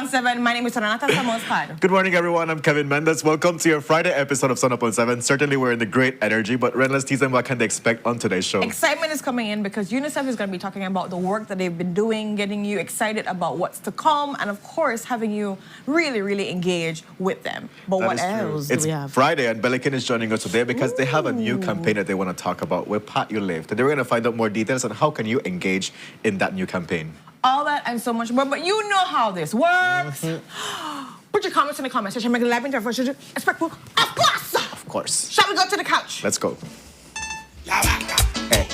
on 7. My name is Renata Samos-Pad. Good morning, everyone. I'm Kevin Mendes. Welcome to your Friday episode of Sunup on 7. Certainly, we're in the great energy, but Ren, let's tease them what can they expect on today's show. Excitement is coming in because UNICEF is going to be talking about the work that they've been doing, getting you excited about what's to come, and of course, having you really, really engage with them. But what else do we have? It's Friday, and Bellicanin is joining us today because they have a new campaign that they want to talk about with Pat You Live. Today, we're going to find out more details on how can you engage in that new campaign. All that and so much more, but you know how this works. Put your comments in the comment section. Make a live interview. Respectful, of course. Of course. Shall we go to the couch? Let's go. Hey.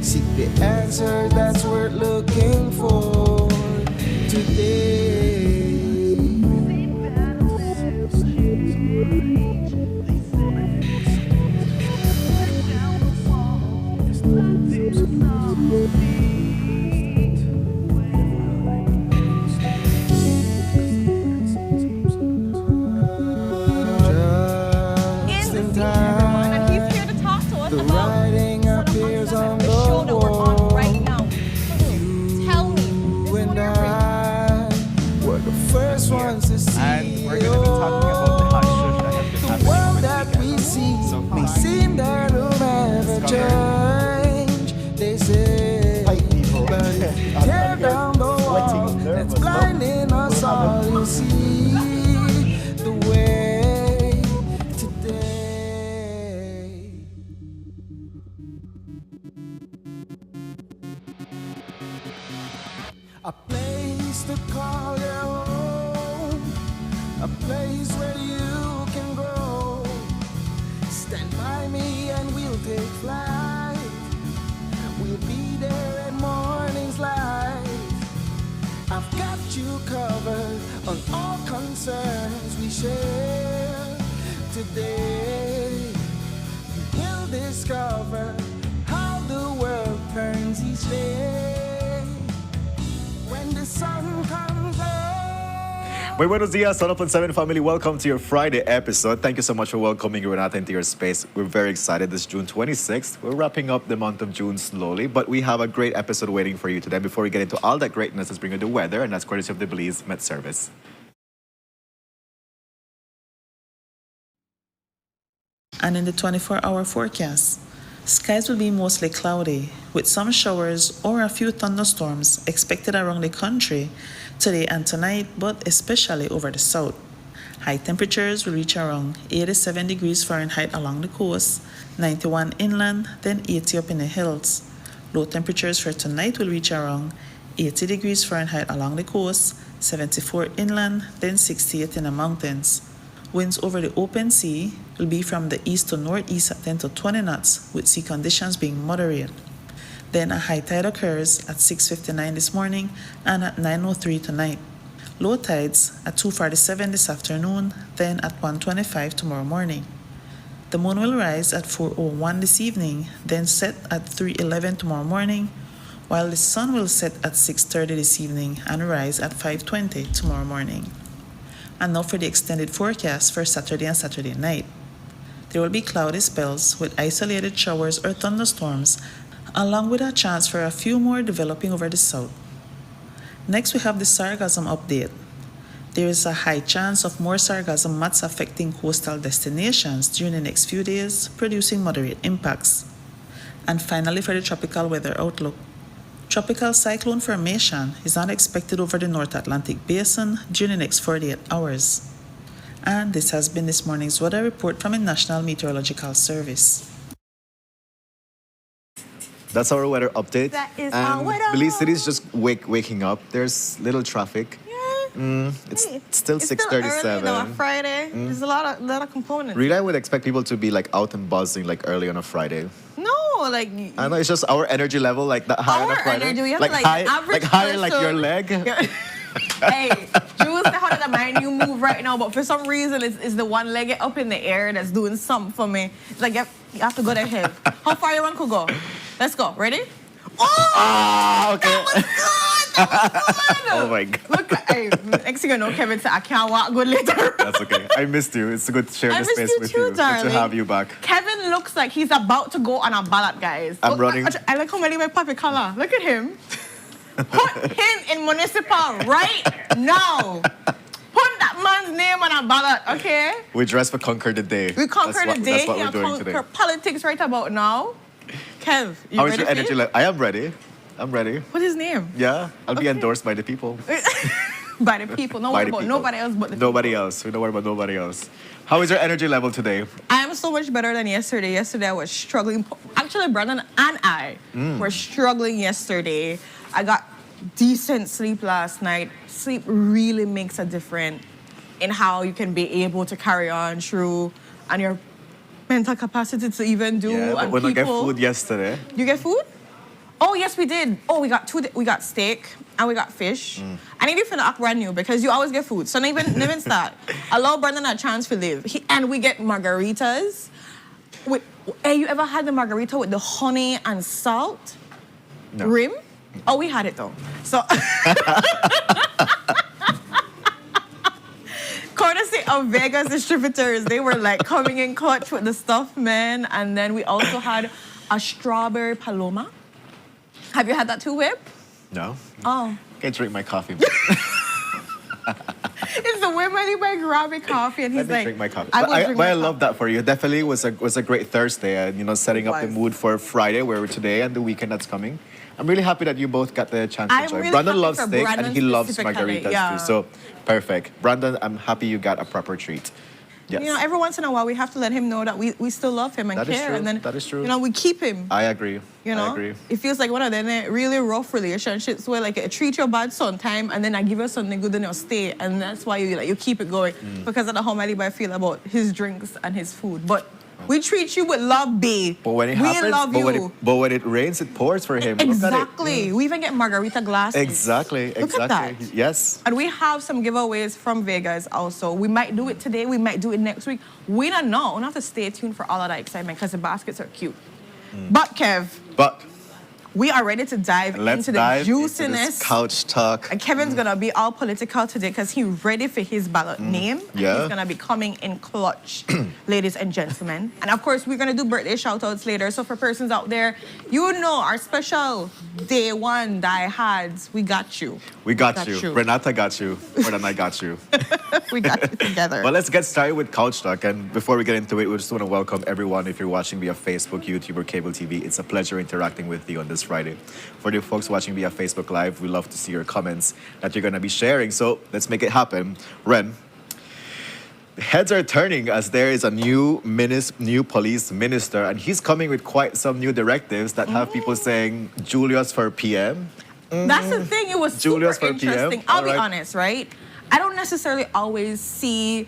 Seek the answer that's worth looking for today. And we're going to be talking about the hot shush that has been happening over the weekend. So may seem that will never change. They say, but tear down the wall that's blinding us all. You see the way today. A place to call your own, a place where you can go. Stand by me and we'll take flight. We'll be there at morning's light. I've got you covered on all concerns we share today. You'll discover how the world turns each day. When the sun comes up. Muy buenos dias, Sunup on 7 family. Welcome to your Friday episode. Thank you so much for welcoming Renata into your space. We're very excited. This June 26th. We're wrapping up the month of June slowly, but we have a great episode waiting for you today. Before we get into all that greatness, let's bring you the weather, and that's courtesy of the Belize Met Service. And in the 24-hour forecast, skies will be mostly cloudy, with some showers or a few thunderstorms expected around the country today and tonight, but especially over the south. High temperatures will reach around 87 degrees Fahrenheit along the coast, 91 inland, then 80 up in the hills. Low temperatures for tonight will reach around 80 degrees Fahrenheit along the coast, 74 inland, then 68 in the mountains. Winds over the open sea will be from the east to northeast at 10 to 20 knots, with sea conditions being moderate. Then a high tide occurs at 6:59 this morning and at 9:03 tonight. Low tides at 2:47 this afternoon, then at 1:25 tomorrow morning. The moon will rise at 4:01 this evening, then set at 3:11 tomorrow morning, while the sun will set at 6:30 this evening and rise at 5:20 tomorrow morning. And now for the extended forecast for Saturday and Saturday night. There will be cloudy spells with isolated showers or thunderstorms, along with a chance for a few more developing over the south. Next, we have the sargassum update. There is a high chance of more sargassum mats affecting coastal destinations during the next few days, producing moderate impacts. And finally, for the tropical weather outlook. Tropical cyclone formation is not expected over the North Atlantic Basin during the next 48 hours. And this has been this morning's weather report from the National Meteorological Service. That's our weather update. That is our weather. Belize City is just waking up. There's little traffic. It's still 6:37. Still early, on a Friday. There's a lot of components. Really, I would expect people to be like out and buzzing like early on a Friday. No, like I know it's just our energy level like that high on a Friday. Energy, we have like to, high, average like higher, like person. your leg. Hey, Jules, how did mind you move right now? But for some reason, it's the one leg up in the air that's doing something for me. It's like you have to go that hill. How far you want to go? Let's go. Ready? Oh! Ah, okay. That was good. Oh my God. Look, hey, next thing you know, Kevin said, I can't walk good later. That's okay. I missed you. It's good to share I the missed space you with too, you. Good darling. to have you back. Kevin looks like he's about to go on a ballot, guys. I'm Look, running. I like how many my puppy color. Look at him. Put him in municipal right now. Put that man's name on a ballot, okay? We dress for Conquer the Day. We conquer the day. That's what He we're doing today. conquer politics right about now. Kev, you How ready is your for energy it? level? I am ready. I'm ready. What's his name? Yeah, I'll be Okay. endorsed by the people. By the people. No By one the about people. nobody else but the Nobody else. We don't worry about nobody else. How is your energy level today? I am so much better than yesterday. Yesterday I was struggling. Actually, Brandon and I were struggling yesterday. I got decent sleep last night. Sleep really makes a difference in how you can be able to carry on through and your mental capacity to even do. Yeah, but and when I get people- food yesterday. You get food? Oh yes, we did. Oh, we got we got steak and we got fish. I need you to act brand new because you always get food. So not even start. Allow Brandon a chance to live. And we get margaritas. Hey, you ever had the margarita with the honey and salt No. rim? Oh, we had it though. So courtesy of Vegas distributors, they were like coming in clutch with the stuff, man. And then we also had a strawberry paloma. Have you had that too, Whip? No. Oh. Can't drink my coffee. It's the way my grabbing coffee and he's Let me like, drink my coffee. I But will I, drink but my I coffee. love that for you. Definitely was a great Thursday and setting up the was. mood for Friday where we're today and the weekend that's coming. I'm really happy that you both got the chance to I'm enjoy. really Brandon happy loves for steak Brandon and he loves specifically, margaritas yeah. too. So perfect. Brandon, I'm happy you got a proper treat. Yes. You know, every once in a while we have to let him know that we still love him and That is care. true. And then That is true. You know, we keep him. I agree. You know, I agree. it feels like one of them really rough relationships where like I treat you bad sometime and then I give you something good and you'll stay, and that's why you keep it going because of how I feel about his drinks and his food. But we treat you with love, babe. But when it we happens, love you. but when it rains, it pours for him. Look at it. Exactly. We even get margarita glasses. Exactly. Look exactly. at that. Yes. And we have some giveaways from Vegas also. We might do it today. We might do it next week. We don't know. We have to stay tuned for all of that excitement because the baskets are cute. But Kev, But we are ready to dive let's into the dive into juiciness. this couch talk. And Kevin's gonna be all political today because he's ready for his ballot name. And Yeah. he's gonna be coming in clutch, ladies and gentlemen. And of course, we're gonna do birthday shout outs later. So for persons out there, you know our special day one diehards, we got you. We got you. Renata got you. More than I got you. We got you together. But let's get started with Couch Talk. And before we get into it, we just want to welcome everyone. If you're watching via Facebook, YouTube, or cable TV, it's a pleasure interacting with you on this Friday. For the folks watching via Facebook Live, we love to see your comments that you're going to be sharing. So let's make it happen. Ren, heads are turning as there is a new police minister, and he's coming with quite some new directives that have people saying Julius for PM. That's the thing. It was Julius super for PM. interesting. I'll be Alright. honest, right? I don't necessarily always see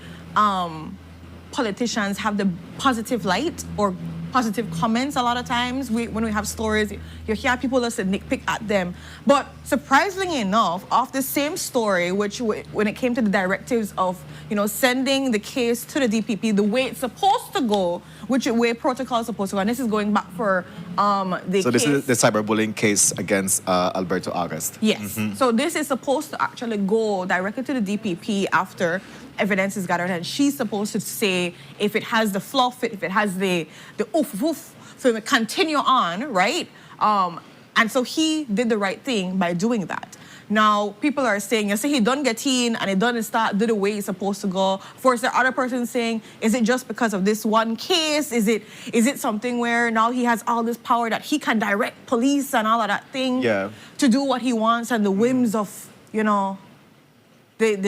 politicians have the positive light or positive comments a lot of times. When we have stories, you hear people that say nitpick at them. But surprisingly enough, off the same story, which when it came to the directives of, sending the case to the DPP, the way it's supposed to go, which way protocol is supposed to go, and this is going back for the So case. this is the cyberbullying case against Alberto August. Yes. So this is supposed to actually go directly to the DPP after evidence is gathered, and she's supposed to say if it has the fluff, if it has the oof, so it continue on, right? And so he did the right thing by doing that. Now, people are saying, you say he done get in and he done start do the way it's supposed to go. Of course, the other person saying, is it just because of this one case? Is it something where now he has all this power that he can direct police and all of that thing to do what he wants and the whims of, the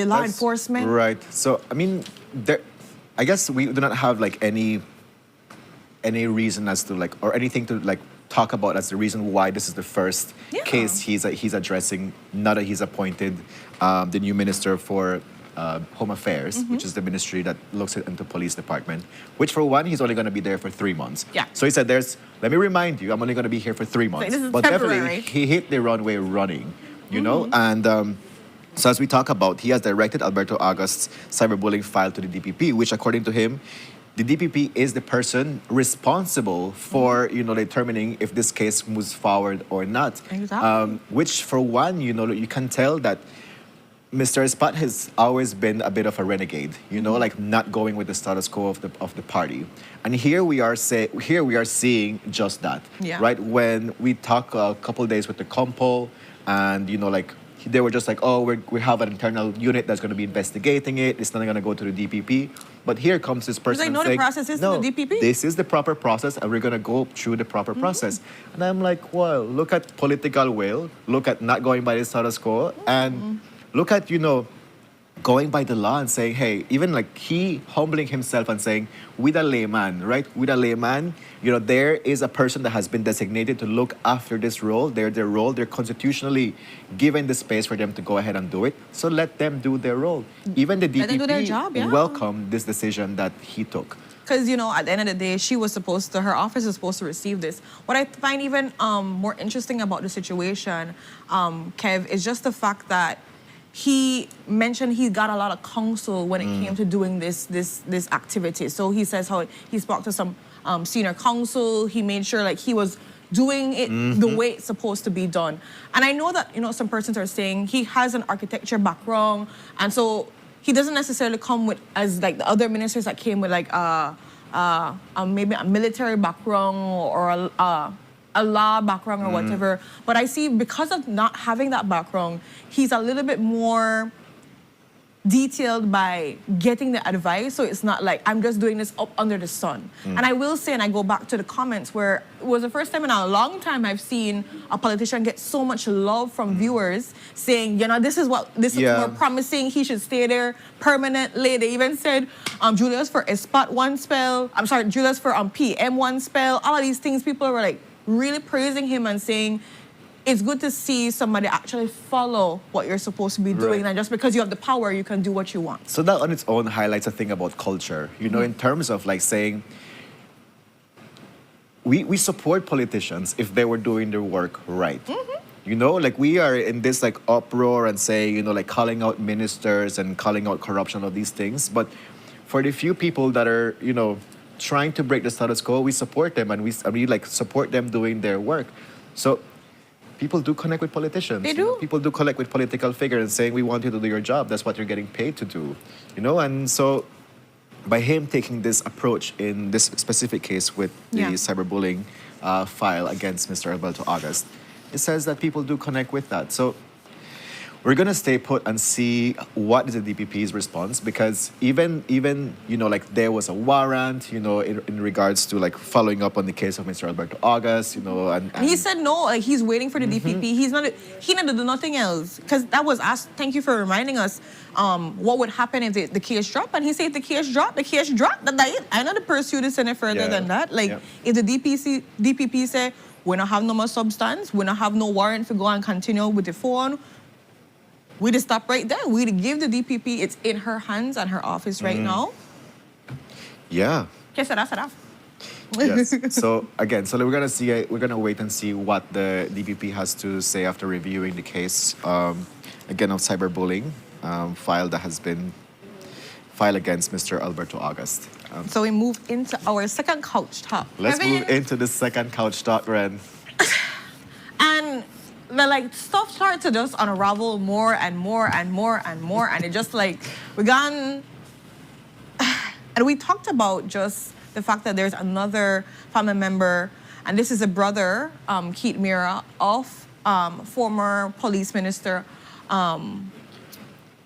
law That's enforcement? Right. So, I mean, I guess we do not have like any reason as to like, or anything to like talk about as the reason why this is the first case he's addressing. Now that he's appointed the new minister for Home Affairs, which is the ministry that looks into police department, which for one, he's only going to be there for 3 months. Yeah. So he said, let me remind you, I'm only going to be here for 3 months. this is but temporary. definitely, he hit the runway running, you know? And So as we talk about, he has directed Alberto Agust's cyberbullying file to the DPP, which according to him, the DPP is the person responsible for, determining if this case moves forward or not. Exactly. Which for one, you can tell that Mr. Spot has always been a bit of a renegade, like not going with the status quo of the party. And here we are seeing just that, Yeah. right? When we talk a couple days with the Compo, and they were just like, oh, we have an internal unit that's going to be investigating it. It's not going to go to the DPP. But here comes this person He's like, no, saying, the process is no, to the DPP. this is the proper process, and we're going to go through the proper process. And I'm like, well, look at political will. Look at not going by the status quo. And look at, going by the law and saying, hey, even like he humbling himself and saying, with a layman, right? With a layman, there is a person that has been designated to look after this role. Their role. They're constitutionally given the space for them to go ahead and do it. So let them do their role. Even the Let them do their job, yeah. DPP welcomed this decision that he took. Because, at the end of the day, her office is supposed to receive this. What I find even more interesting about the situation, Kev, is just the fact that he mentioned he got a lot of counsel when it came to doing this activity. So he says how he spoke to some senior counsel. He made sure he was doing it the way it's supposed to be done. And I know that, some persons are saying he has an architecture background, and so he doesn't necessarily come with, as the other ministers that came with maybe a military background or a law background or whatever. But I see because of not having that background, he's a little bit more detailed by getting the advice. So it's not like I'm just doing this up under the sun. And I will say, and I go back to the comments where it was the first time in a long time I've seen a politician get so much love from viewers saying, this is more promising. He should stay there permanently. They even said Julius for a spot one spell. I'm sorry, Julius for PM one spell. All of these things, people were really praising him and saying it's good to see somebody actually follow what you're supposed to be doing, Right. and just because you have the power, you can do what you want. So that on its own highlights a thing about culture, in terms of saying, we support politicians if they were doing their work right. We are in this uproar and saying, calling out ministers and calling out corruption of these things. But for the few people that are, trying to break the status quo, we support them and we support them doing their work. So people do connect with politicians. They do. People do connect with political figures and saying, we want you to do your job. That's what you're getting paid to do. And so by him taking this approach in this specific case with the cyberbullying file against Mr. Alberto August, it says that people do connect with that. So we're going to stay put and see what is the DPP's response, because even there was a warrant, in regards to following up on the case of Mr. Alberto August, and He said no, he's waiting for the DPP. He didn't do nothing else, because that was asked. Thank you for reminding us what would happen if the case dropped, and he said if the case dropped, that's it. I not to pursue this any further than that. If the DPP say we don't have no more substance, we don't have no warrant to go and continue with the phone, we'd stop right there. We'd give the DPP, it's in her hands and her office right now. yeah. Yes, that's enough. Yes. So again, we're gonna wait and see what the DPP has to say after reviewing the case again of cyberbullying file that has been filed against Mr. Alberto August. So we move into our second couch talk. Let's move into the second couch talk, Ren. And the stuff started to just unravel more and more and more and more, and it just we gone. And we talked about just the fact that there's another family member, and this is a brother, Keith Mira, of former police minister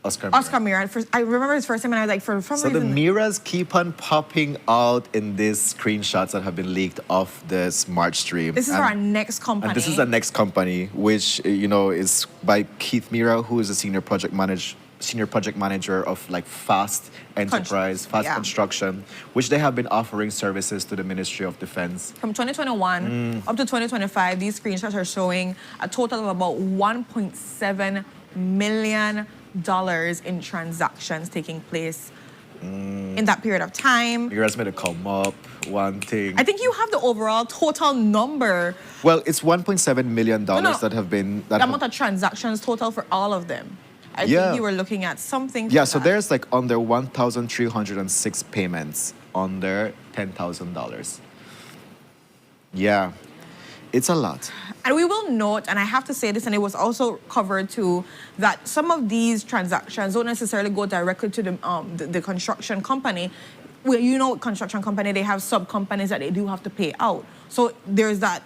Oscar Mira. I remember his first name, and I was for some reason. So the Miras keep on popping out in these screenshots that have been leaked off the Smart Stream. This is our next company. And this is the next company, which is by Keith Mira, who is a senior project manager of Fast Enterprise, Fast Construction, which they have been offering services to the Ministry of Defense. From 2021 up to 2025, these screenshots are showing a total of about $1.7 million in transactions taking place in that period of time. You guys made it come up one thing. I think you have the overall total number. Well, it's $1.7 million that have been... The amount of transactions total for all of them. I Yeah. think you were looking at something. Yeah, for so that. there's like under 1,306 payments under $10,000. Yeah, it's a lot. And we will note, and I have to say this, and it was also covered too, that some of these transactions don't necessarily go directly to the construction company. Well, you know, construction company, they have sub companies that they do have to pay out. So there's that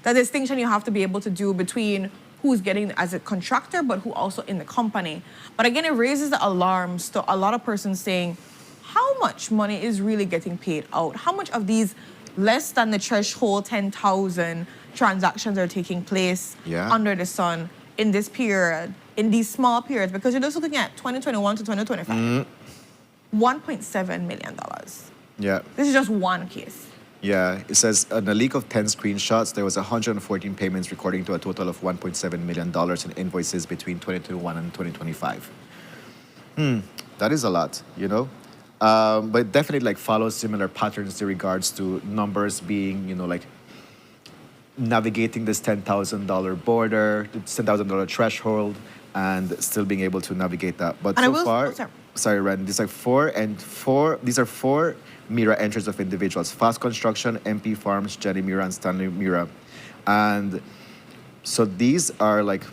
distinction you have to be able to do between who's getting as a contractor, but who also in the company. But again, it raises the alarms to a lot of persons saying, how much money is really getting paid out? How much of these less than the threshold 10,000 transactions are taking place Yeah. under the sun in this period, in these small periods? Because you're just looking at 2021 to 2025. $1.7 million. Yeah. This is just one case. Yeah, it says in a leak of 10 screenshots, there was 114 payments recording to a total of $1.7 million in invoices between 2021 and 2025. That is a lot, you know? But it definitely like follows similar patterns in regards to numbers being, you know, like navigating this $10,000 border, this $10,000 threshold, and still being able to navigate that. But And I so will- far, oh, sorry. sorry, Ren, these are four Mira entries of individuals: Fast Construction, MP Farms, Jenny Mira, and Stanley Mira. And so these are like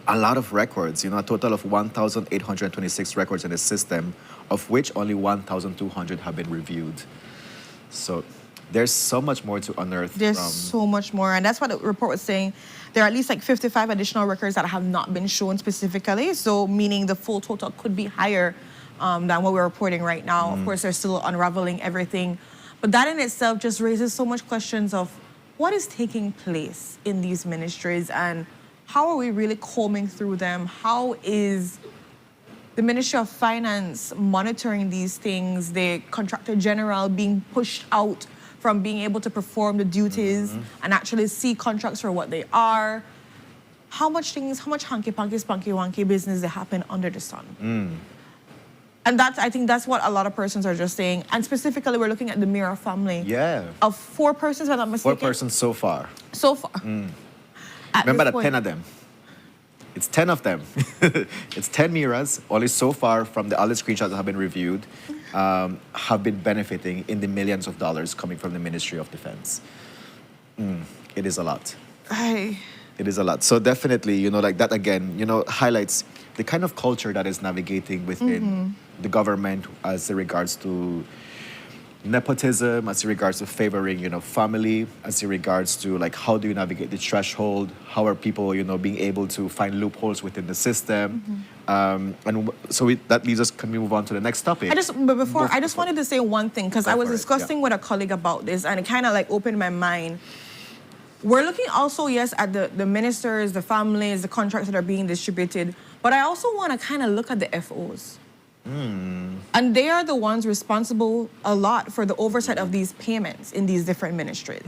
a lot of records, you know, a total of 1,826 records in the system, of which only 1,200 have been reviewed. So there's so much more to unearth. There's from, so much more. And that's what the report was saying. There are at least like 55 additional records that have not been shown specifically. So meaning the full total could be higher than what we're reporting right now. Of course, they're still unraveling everything. But that in itself just raises so much questions of what is taking place in these ministries and how are we really combing through them? How is the Ministry of Finance monitoring these things? The Contractor General being pushed out from being able to perform the duties and actually see contracts for what they are. How much hanky-panky, spunky-wanky business they happen under the sun? And I think that's what a lot of persons are just saying. And specifically, we're looking at the Mira family. Yeah. Of 4 persons, if I'm not mistaken. 4 persons so far. So far. At Remember this that 10 point. of them. It's 10 of them. It's 10 Miras, only so far from the other screenshots that have been reviewed, have been benefiting in the millions of dollars coming from the Ministry of Defense. It is a lot. It is a lot. So definitely, you know, like that again, you know, highlights the kind of culture that is navigating within the government as in regards to nepotism, as in regards to favoring, you know, family, as in regards to like how do you navigate the threshold, how are people, you know, being able to find loopholes within the system. That leads us, can we move on to the next topic? I just wanted to say one thing because I was discussing with a colleague about this and it kind of like opened my mind. We're looking also, yes, at the ministers, the families, the contracts that are being distributed, but I also want to kind of look at the FOs. And they are the ones responsible a lot for the oversight of these payments in these different ministries.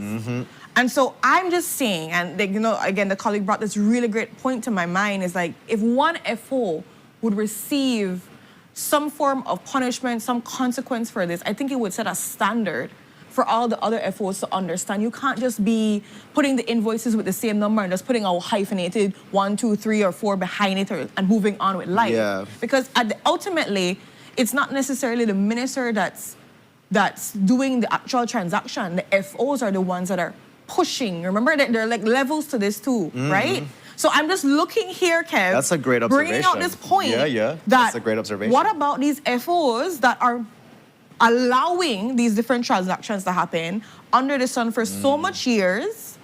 And so I'm just saying, and you know, again, the colleague brought this really great point to my mind, is like, if one FO would receive some form of punishment, some consequence for this, I think it would set a standard for all the other FOs to understand. You can't just be putting the invoices with the same number and just putting a hyphenated 1, 2, 3, or 4 behind it and moving on with life. Yeah. Because ultimately, it's not necessarily the minister that's doing the actual transaction. The FOs are the ones that are pushing. Remember that there are like levels to this too, right? So I'm just looking here, Kev. That's a great Bringing out observation. this point. Yeah. That's a great observation. What about these FOs that are allowing these different transactions to happen under the sun for so much years?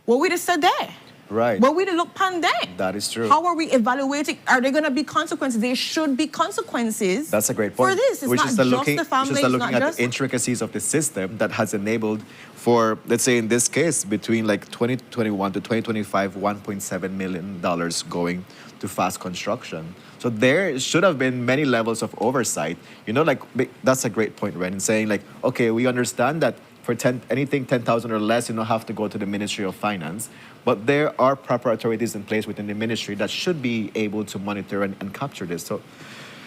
What we just said there. Right. What we look pan there. That is true. How are we evaluating? Are there going to be consequences? There should be consequences. That's a great point. For this, it's We're not just just looking, the family. we're just It's looking not at just the intricacies of the system that has enabled for, let's say in this case, between like 2021 to 2025, $1.7 million going to Fast Construction. So there should have been many levels of oversight. You know, like that's a great point, Ren, in saying like, okay, we understand that for anything 10,000 or less, you don't have to go to the Ministry of Finance. But there are proper authorities in place within the ministry that should be able to monitor and capture this. So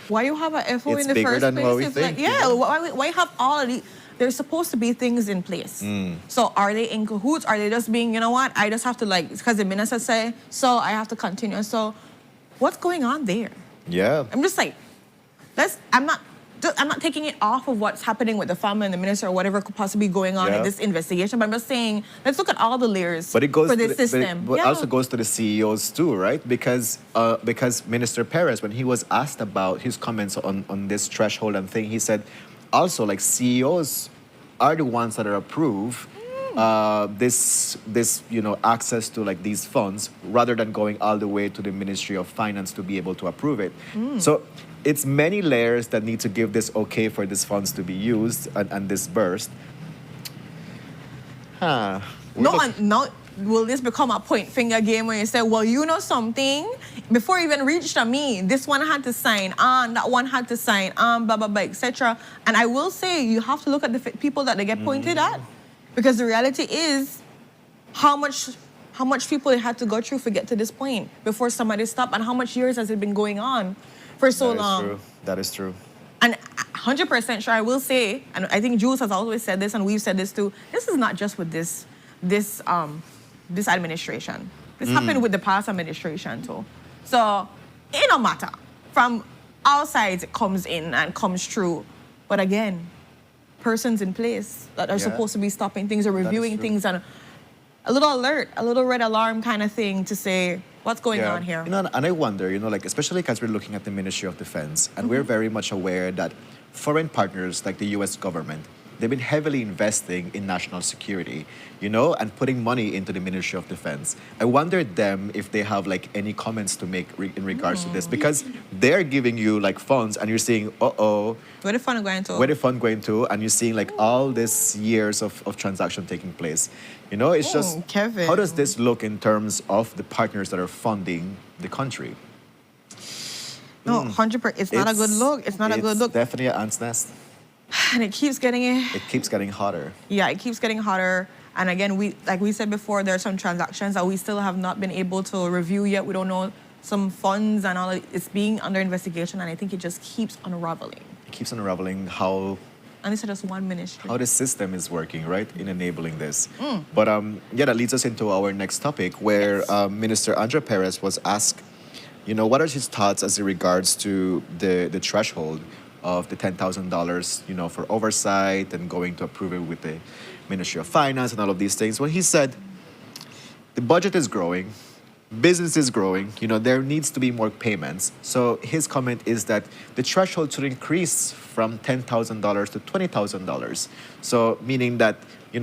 why you have a FO It's in the bigger first than place? what we It's think, like, yeah, you know? why have all of these? there's supposed to be things in place. So are they in cahoots? Are they just being, you know what, I just have to like, because the minister say, so I have to continue. So what's going on there? Yeah. I'm just like, I'm not taking it off of what's happening with the farmer and the minister or whatever could possibly be going on in this investigation, but I'm just saying, let's look at all the layers But it goes for to this the, system. but it also goes to the CEOs too, right? Because Minister Perez, when he was asked about his comments on this threshold and thing, he said also like CEOs are the ones that are approved this access to like these funds rather than going all the way to the Ministry of Finance to be able to approve it. So it's many layers that need to give this okay for these funds to be used and disbursed. No, will this become a point finger game where you say, well, you know something, before it even reached to me, this one had to sign on, that one had to sign on, blah, blah, blah, etc. And I will say, you have to look at the people that they get pointed at, because the reality is how much people they had to go through to get to this point before somebody stopped, and how much years has it been going on for so long. That is true. And 100% sure I will say, and I think Jules has always said this, and we've said this too, this is not just with this administration. This happened with the past administration too. So it no matter. From all sides it comes in and comes true. But again, persons in place that are supposed to be stopping things or reviewing things, and a little alert, a little red alarm kind of thing to say, what's going on here? And I wonder, like, especially because we're looking at the Ministry of Defense, and we're very much aware that foreign partners like the U.S. government, they've been heavily investing in national security, and putting money into the Ministry of Defense. I wonder them if they have like any comments to make in regards to this, because they're giving you like funds and you're seeing, where the fund going to? Where the fund going to? And you're seeing like all these years of transaction taking place. It's just, Kevin. How does this look in terms of the partners that are funding the country? No, 100%. It's not a good look. It's not a good look. Definitely an ant's nest. And it keeps getting It keeps getting hotter. Yeah, it keeps getting hotter. And again, like we said before, there are some transactions that we still have not been able to review yet. We don't know some funds and all. It's being under investigation, and I think it just keeps unraveling. It keeps unraveling how. And it's just one ministry. How the system is working, right, in enabling this. But that leads us into our next topic, where Minister Andre Perez was asked, what are his thoughts as it regards to the threshold of the $10,000, for oversight and going to approve it with the Ministry of Finance and all of these things. Well, he said the budget is growing, business is growing, there needs to be more payments. So his comment is that the threshold should increase from $10,000 to $20,000. So meaning that,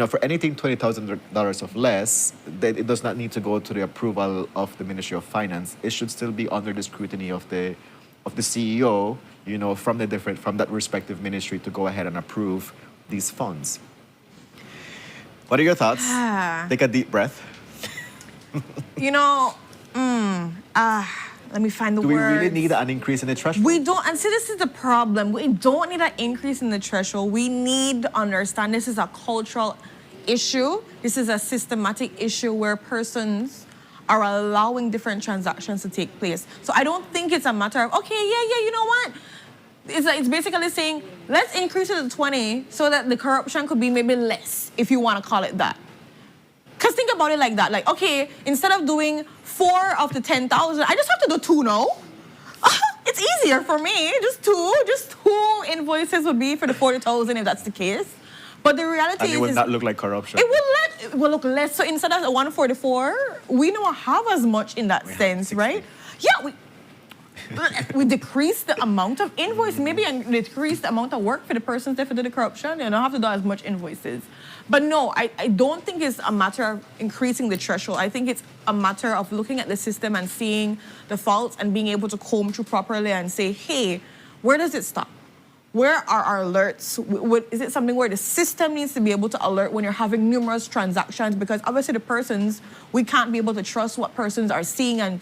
for anything $20,000 of less, that it does not need to go to the approval of the Ministry of Finance. It should still be under the scrutiny of the CEO, from that respective ministry to go ahead and approve these funds. What are your thoughts? Take a deep breath. Let me find the words. Do we really need an increase in the threshold? We don't, and see, this is the problem. We don't need an increase in the threshold. We need to understand this is a cultural issue. This is a systematic issue where persons are allowing different transactions to take place. So I don't think it's a matter of, okay, you know what? It's basically saying, let's increase it to 20 so that the corruption could be maybe less, if you want to call it that. Because think about it like that. Like, okay, instead of doing 4 of the 10,000, I just have to do 2 now. It's easier for me. Just two invoices would be for the 40,000 if that's the case. But the reality is... And it will not look like corruption. It will look less. So instead of 144, we don't have as much in that sense, right? Yeah, we decrease the amount of invoice, maybe, and decrease the amount of work for the persons that do the corruption. You don't have to do as much invoices. But no, I don't think it's a matter of increasing the threshold. I think it's a matter of looking at the system and seeing the faults and being able to comb through properly and say, hey, where does it stop? Where are our alerts? Is it something where the system needs to be able to alert when you're having numerous transactions? Because obviously the persons, we can't be able to trust what persons are seeing and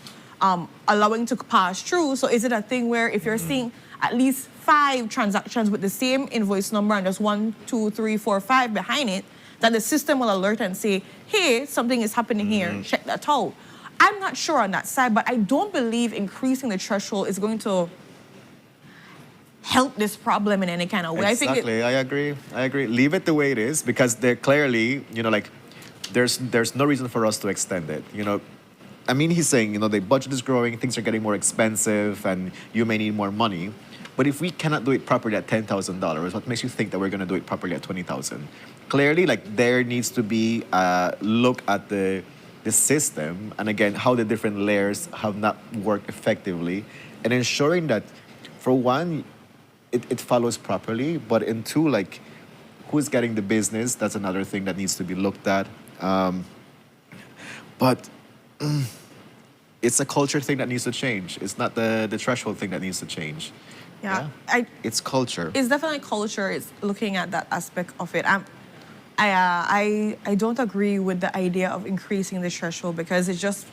allowing to pass through. So is it a thing where if you're seeing at least 5 transactions with the same invoice number and there's 1, 2, 3, 4, 5 behind it, that the system will alert and say, hey, something is happening here, check that out. I'm not sure on that side, but I don't believe increasing the threshold is going to help this problem in any kind of way. Exactly. I agree. Leave it the way it is because they're clearly, like, there's no reason for us to extend it. I mean, he's saying, the budget is growing, things are getting more expensive, and you may need more money. But if we cannot do it properly at $10,000, what makes you think that we're going to do it properly at $20,000? Clearly, like, there needs to be a look at the system, and again, how the different layers have not worked effectively, and ensuring that, for one, it follows properly, but in two, like, who's getting the business? That's another thing that needs to be looked at. But it's a culture thing that needs to change. It's not the threshold thing that needs to change. Yeah. It's culture. It's definitely culture. It's looking at that aspect of it. I don't agree with the idea of increasing the threshold because it's just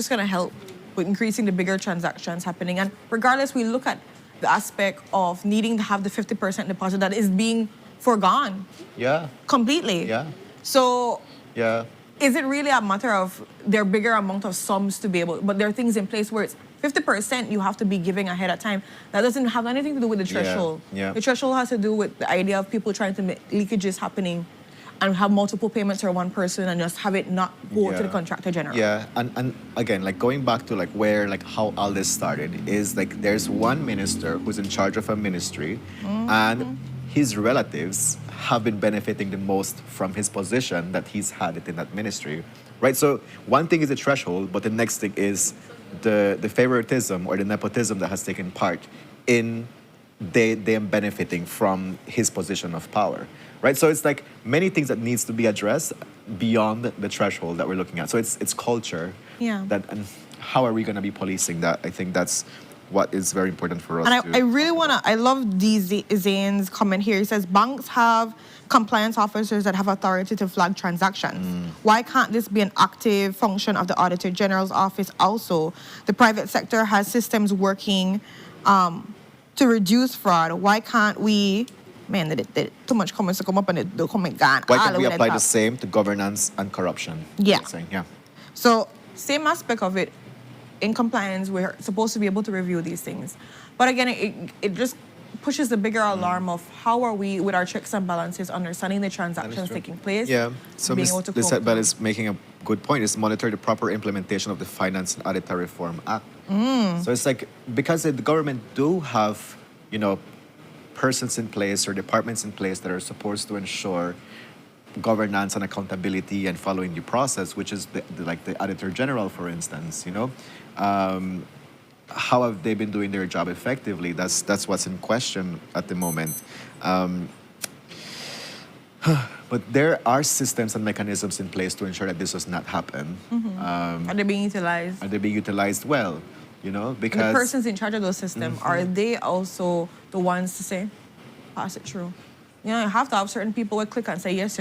going to help with increasing the bigger transactions happening. And regardless, we look at the aspect of needing to have the 50% deposit that is being foregone. Yeah. Completely. Yeah. So. Yeah. Is it really a matter of there are bigger amount of sums to be able, but there are things in place where it's 50% you have to be giving ahead of time. That doesn't have anything to do with the threshold. Yeah. The threshold has to do with the idea of people trying to make leakages happening and have multiple payments for one person and just have it not go to the contractor general. Yeah, and again, like going back to like where, like how all this started is like there's one minister who's in charge of a ministry and his relatives have been benefiting the most from his position that he's had it in that ministry, right? So one thing is the threshold, but the next thing is the favoritism or the nepotism that has taken part in them benefiting from his position of power, right? So it's like many things that needs to be addressed beyond the threshold that we're looking at. So it's culture. Yeah. And how are we going to be policing that? I think that's what is very important for us. And I really want to, I love Zane's comment here. He says, banks have compliance officers that have authority to flag transactions. Why can't this be an active function of the Auditor General's office also? The private sector has systems working to reduce fraud. Why can't we, man, too much comments to come up and the comment gone. Why can't we apply the same to governance and corruption? Yeah. Yeah. So same aspect of it. In compliance, we're supposed to be able to review these things. But again, it just pushes the bigger alarm of how are we, with our checks and balances, understanding the transactions taking place. Yeah, so being able to Ms. Bell is making a good point, is monitor the proper implementation of the Finance and Audit Reform Act. So it's like, because the government do have, persons in place or departments in place that are supposed to ensure governance and accountability and following due process, which is the Auditor General, for instance, how have they been doing their job effectively? That's what's in question at the moment. But there are systems and mechanisms in place to ensure that this does not happen. Are they being utilized? Are they being utilized well? Because the persons in charge of those systems, are they also the ones to say, pass it through? You have to have certain people who click and say yes,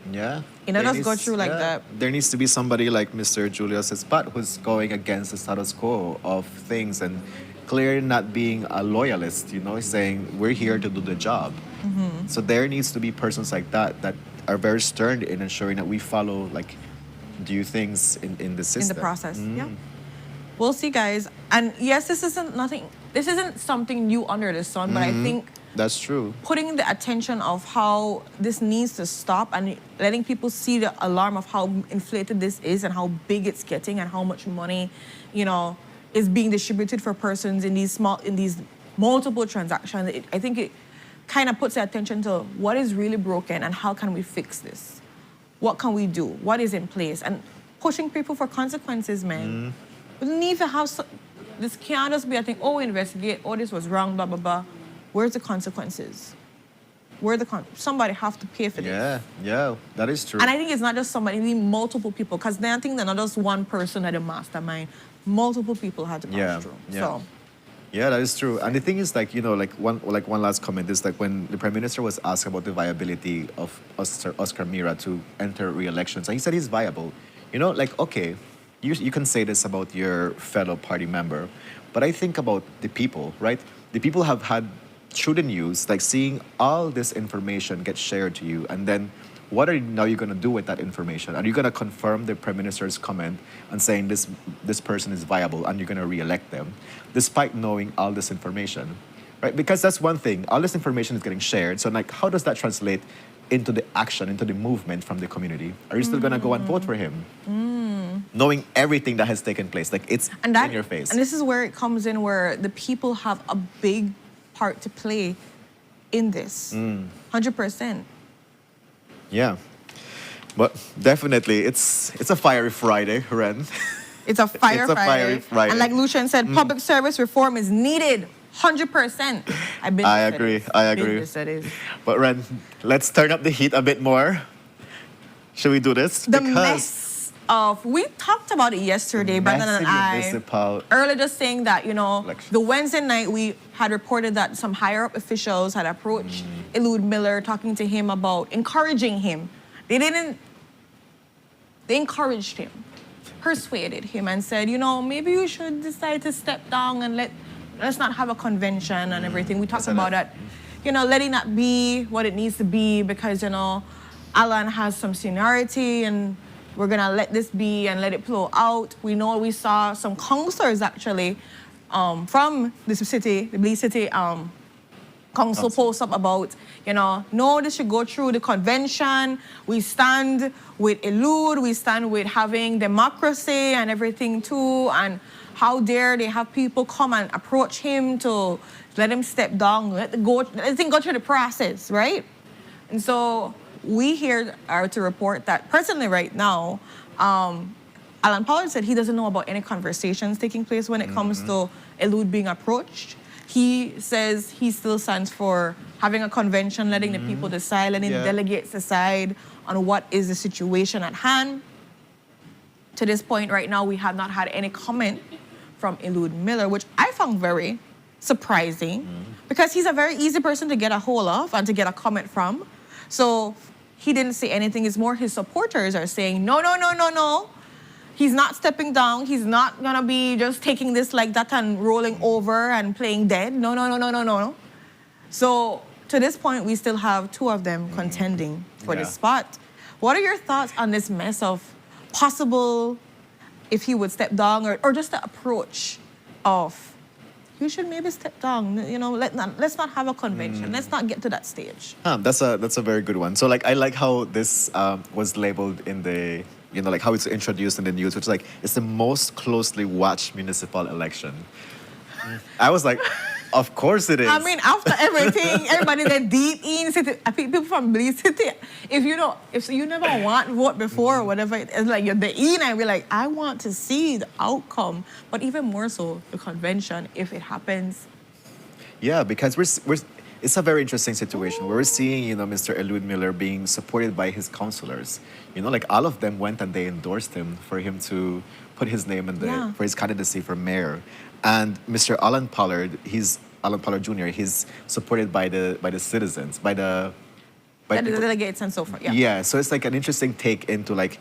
Yeah. Just go through like that. There needs to be somebody like Mr. Julius Espat who's going against the status quo of things and clearly not being a loyalist, saying we're here to do the job. So there needs to be persons like that are very stern in ensuring that we follow due things in the system. In the process, yeah. We'll see, guys. And yes, this isn't something new under the sun, but I think that's true. Putting the attention of how this needs to stop and letting people see the alarm of how inflated this is and how big it's getting and how much money, is being distributed for persons in these multiple transactions. I think it kind of puts the attention to what is really broken and how can we fix this? What can we do? What is in place? And pushing people for consequences, man. We need to have this can't just be a thing, investigate, this was wrong, blah, blah, blah. Where's the consequences? Somebody have to pay for this. Yeah, that is true. And I think it's not just somebody, it needs multiple people, because then I think they're not just one person at the mastermind. Multiple people had to pass through. Yeah. So. Yeah, that is true. And the thing is, one last comment is when the Prime Minister was asked about the viability of Oscar Mira to enter re-elections, and he said he's viable. Okay, you can say this about your fellow party member, but I think about the people, right? The people have had, through the news, seeing all this information get shared to you, and then what are you going to do with that information? Are you going to confirm the Prime Minister's comment and saying this person is viable and you're going to re-elect them, despite knowing all this information? right? Because that's one thing. All this information is getting shared. So, like, how does that translate into the action, into the movement from the community? Are you still going to go and vote for him? Knowing everything that has taken place. Like, it's in your face. And this is where it comes in, where the people have a big part to play in this. 100%. Yeah. But definitely, it's a fiery Friday, Ren. It's a fire It's a Friday. fiery Friday. And like Lucian said, public service reform is needed. 100%. I agree. But Ren, let's turn up the heat a bit more. Should we do this? The mess of, we talked about it yesterday, Brandon and I, Municipal earlier just saying that, you know, election. the Wednesday night we had reported that some higher up officials had approached Elude Miller, talking to him about encouraging him. They encouraged him, persuaded him and said, you know, maybe you should decide to step down and let's not have a convention and everything. We talked about that, you know, letting that be what it needs to be because, you know, Alan has some seniority and we're gonna let this be and let it flow out. We know we saw some councillors actually from the city, the Belize City Council post up about, you know, no, this should go through the convention. We stand with Elude, we stand with having democracy and everything too. And how dare they have people come and approach him to let him step down, let him go through the process, right? And so we here are to report that personally right now, Alan Pollard said he doesn't know about any conversations taking place when it comes to Elude being approached. He says he still stands for having a convention, letting the people decide, letting the delegates decide on what is the situation at hand. To this point right now, we have not had any comment from Elude Miller, which I found very surprising because he's a very easy person to get a hold of and to get a comment from. So he didn't say anything. It's more his supporters are saying, no. He's not stepping down. He's not gonna be just taking this like that and rolling over and playing dead. No. So to this point, we still have two of them contending for the spot. What are your thoughts on this mess of possible, if he would step down or just the approach of, you should maybe step down, you know, let's not have a convention. Let's not get to that stage. That's a very good one. So like I like how this was labeled in the, you know, like how it's introduced in the news, which is like it's the most closely watched municipal election. I was like, of course it is. I mean, after everything, everybody that deep in city, I think people from Belize City, if you never want to vote before or whatever, it's like you're the in and we're like, I want to see the outcome, but even more so the convention if it happens. Yeah, because it's a very interesting situation where we're seeing, you know, Mr. Elude Miller being supported by his councillors. You know, like all of them went and they endorsed him for him to put his name in there for his candidacy for mayor. And Mr. Alan Pollard, Alan Pollard Jr., he's supported by the citizens, by the delegates and so forth. Yeah, so it's like an interesting take into like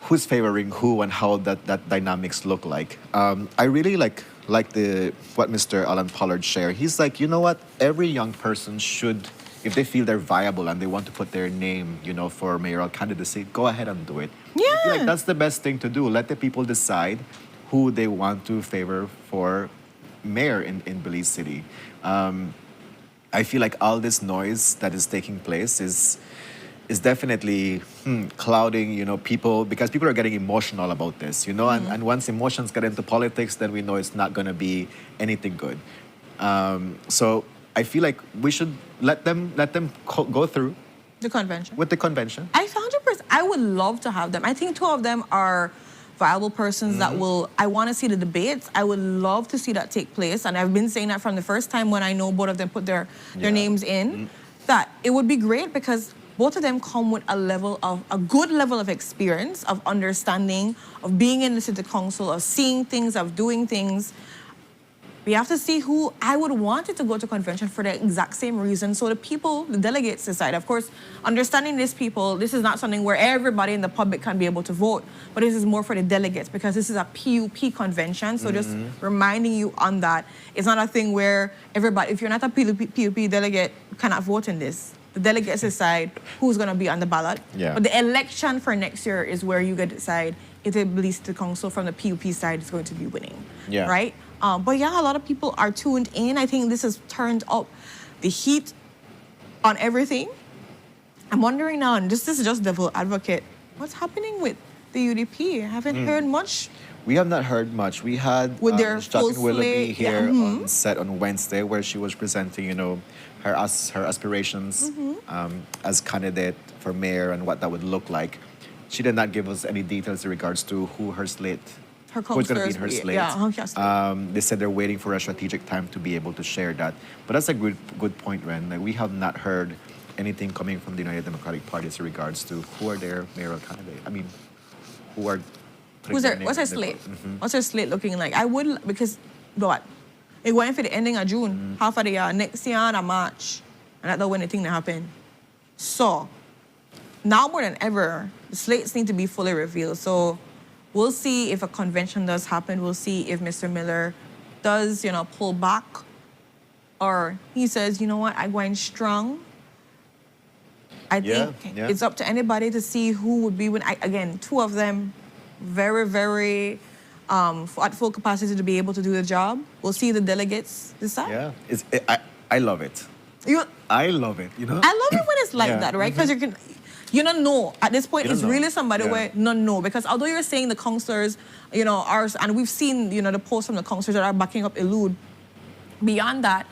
who's favoring who and how that dynamics look like. I really like what Mr. Alan Pollard shared. He's like, you know what? Every young person should, if they feel they're viable and they want to put their name, you know, for mayoral candidacy, go ahead and do it. Yeah. I feel like that's the best thing to do. Let the people decide who they want to favor for mayor in Belize City. I feel like all this noise that is taking place is definitely clouding, you know, people, because people are getting emotional about this, you know, and once emotions get into politics, then we know it's not going to be anything good. So I feel like we should let them go through The convention. with the convention. I would love to have them. I think two of them are viable persons that I want to see the debates. I would love to see that take place. And I've been saying that from the first time when I know both of them put their names in, that it would be great because both of them come with a good level of experience, of understanding, of being in the city council, of seeing things, of doing things. We have to see who I would want it to go to convention for the exact same reason. So the people, the delegates decide. Of course, understanding these people, this is not something where everybody in the public can be able to vote, but this is more for the delegates because this is a PUP convention. So just reminding you on that. It's not a thing where everybody, if you're not a PUP delegate, you cannot vote in this. The delegates decide who's going to be on the ballot. Yeah. But the election for next year is where you get to decide if the Belize City Council from the PUP side is going to be winning. Yeah. Right? But yeah, a lot of people are tuned in. I think this has turned up the heat on everything. I'm wondering now, and this is just devil advocate, what's happening with the UDP? I haven't heard much. We have not heard much. We had With their full Jacqueline Willoughby slate, here yeah, on set on Wednesday, where she was presenting, her aspirations as candidate for mayor and what that would look like. She did not give us any details in regards to who her slate, Her who's going to be in her counselors, slate. yeah, yes. They said they're waiting for a strategic time to be able to share that. But that's a good point, Ren. Like, we have not heard anything coming from the United Democratic Party in regards to who are their mayoral candidates. I mean, who are putting their name What's her in the slate? vote. What's her slate looking like? I would, because what? It went for the ending of June, half of the year, next year in March. And that's when the thing that happened. So, now more than ever, the slates need to be fully revealed. So, we'll see if a convention does happen. We'll see if Mr. Miller does, pull back. Or he says, you know what, I'm going strong. I think yeah. it's up to anybody to see who would be again, two of them very, very at full capacity to be able to do the job. We'll see the delegates decide. Yeah, I love it. I love it, I love it when it's like Yeah. that, right? Because you don't know. At this point, You it's don't know. really somebody Yeah. where none know. Because although you're saying the councillors, and we've seen, the posts from the councillors that are backing up Elude. Beyond that,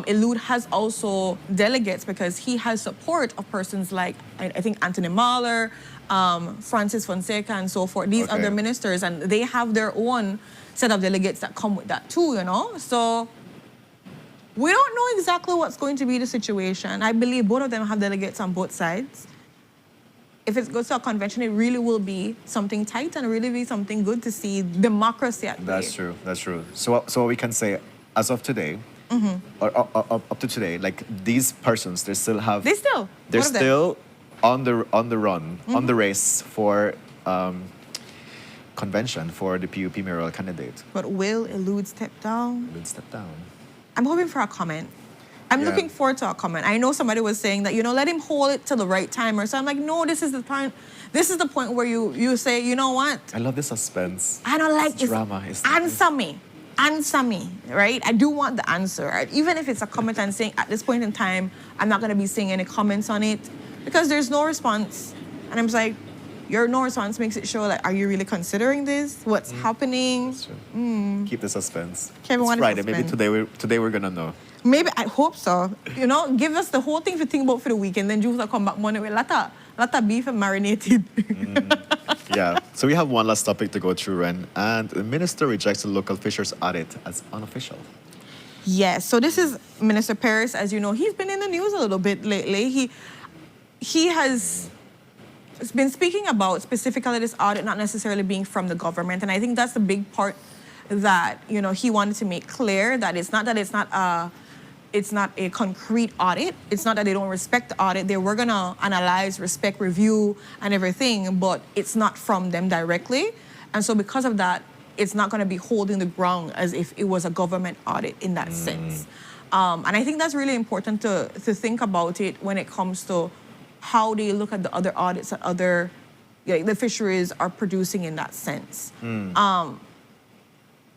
Elude has also delegates because he has support of persons like, I think, Anthony Mahler, Francis Fonseca, and so forth. These Okay. other ministers, and they have their own set of delegates that come with that too, So we don't know exactly what's going to be the situation. I believe both of them have delegates on both sides. If it goes to a convention, it really will be something tight and really be something good to see democracy at play. That's true. That's true. So what we can say, as of today, or up to today, like these persons, they're They're they're both of them. still on the run, on the race for convention for the PUP mayoral candidate. But will Elude step down? Will step down. I'm hoping for a comment. I'm Yeah. looking forward to a comment. I know somebody was saying that, let him hold it till the right time or so. I'm like, no, this is the point. This is the point where you say, you know what? I love the suspense. I don't like It's this. drama. It's Answer me. Answer me, right? I do want the answer, right? Even if it's a comment and saying, at this point in time, I'm not going to be seeing any comments on it because there's no response. And I'm just like, your no response makes it show, like, are you really considering this? What's happening? That's true. Keep the suspense. Keep It's on the Friday. Maybe suspense. today we're gonna know. Maybe, I hope so. Give us the whole thing to think about for the weekend. Then Jules will come back Monday with lata beef and marinated. Yeah. So we have one last topic to go through, Ren. And the minister rejects the local fishers audit as unofficial. Yes. So this is Minister Paris. As you know, he's been in the news a little bit lately. He has been speaking about specifically this audit not necessarily being from the government. And I think that's the big part that, he wanted to make clear, that it's not a concrete audit. It's not that they don't respect the audit. They were going to analyze, respect, review, and everything, but it's not from them directly. And so because of that, it's not going to be holding the ground as if it was a government audit in that sense. And I think that's really important to think about it when it comes to how they look at the other audits that the fisheries are producing in that sense.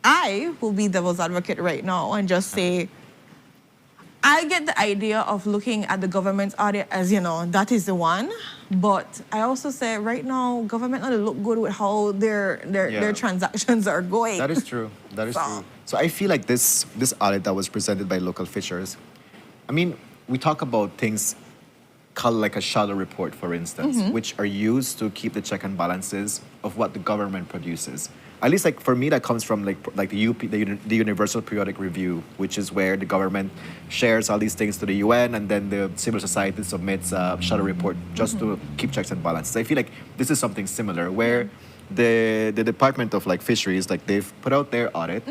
I will be devil's advocate right now and just say, I get the idea of looking at the government's audit as, that is the one. But I also say right now, government not look good with how their transactions are going. That is true. That is So- true. So I feel like this audit that was presented by local fishers, I mean, we talk about things called like a shadow report, for instance, which are used to keep the check and balances of what the government produces. At least, like for me, that comes from like the Universal Periodic Review, which is where the government shares all these things to the UN, and then the civil society submits a shadow report just to keep checks and balances. I feel like this is something similar, where the Department of Fisheries, they've put out their audit.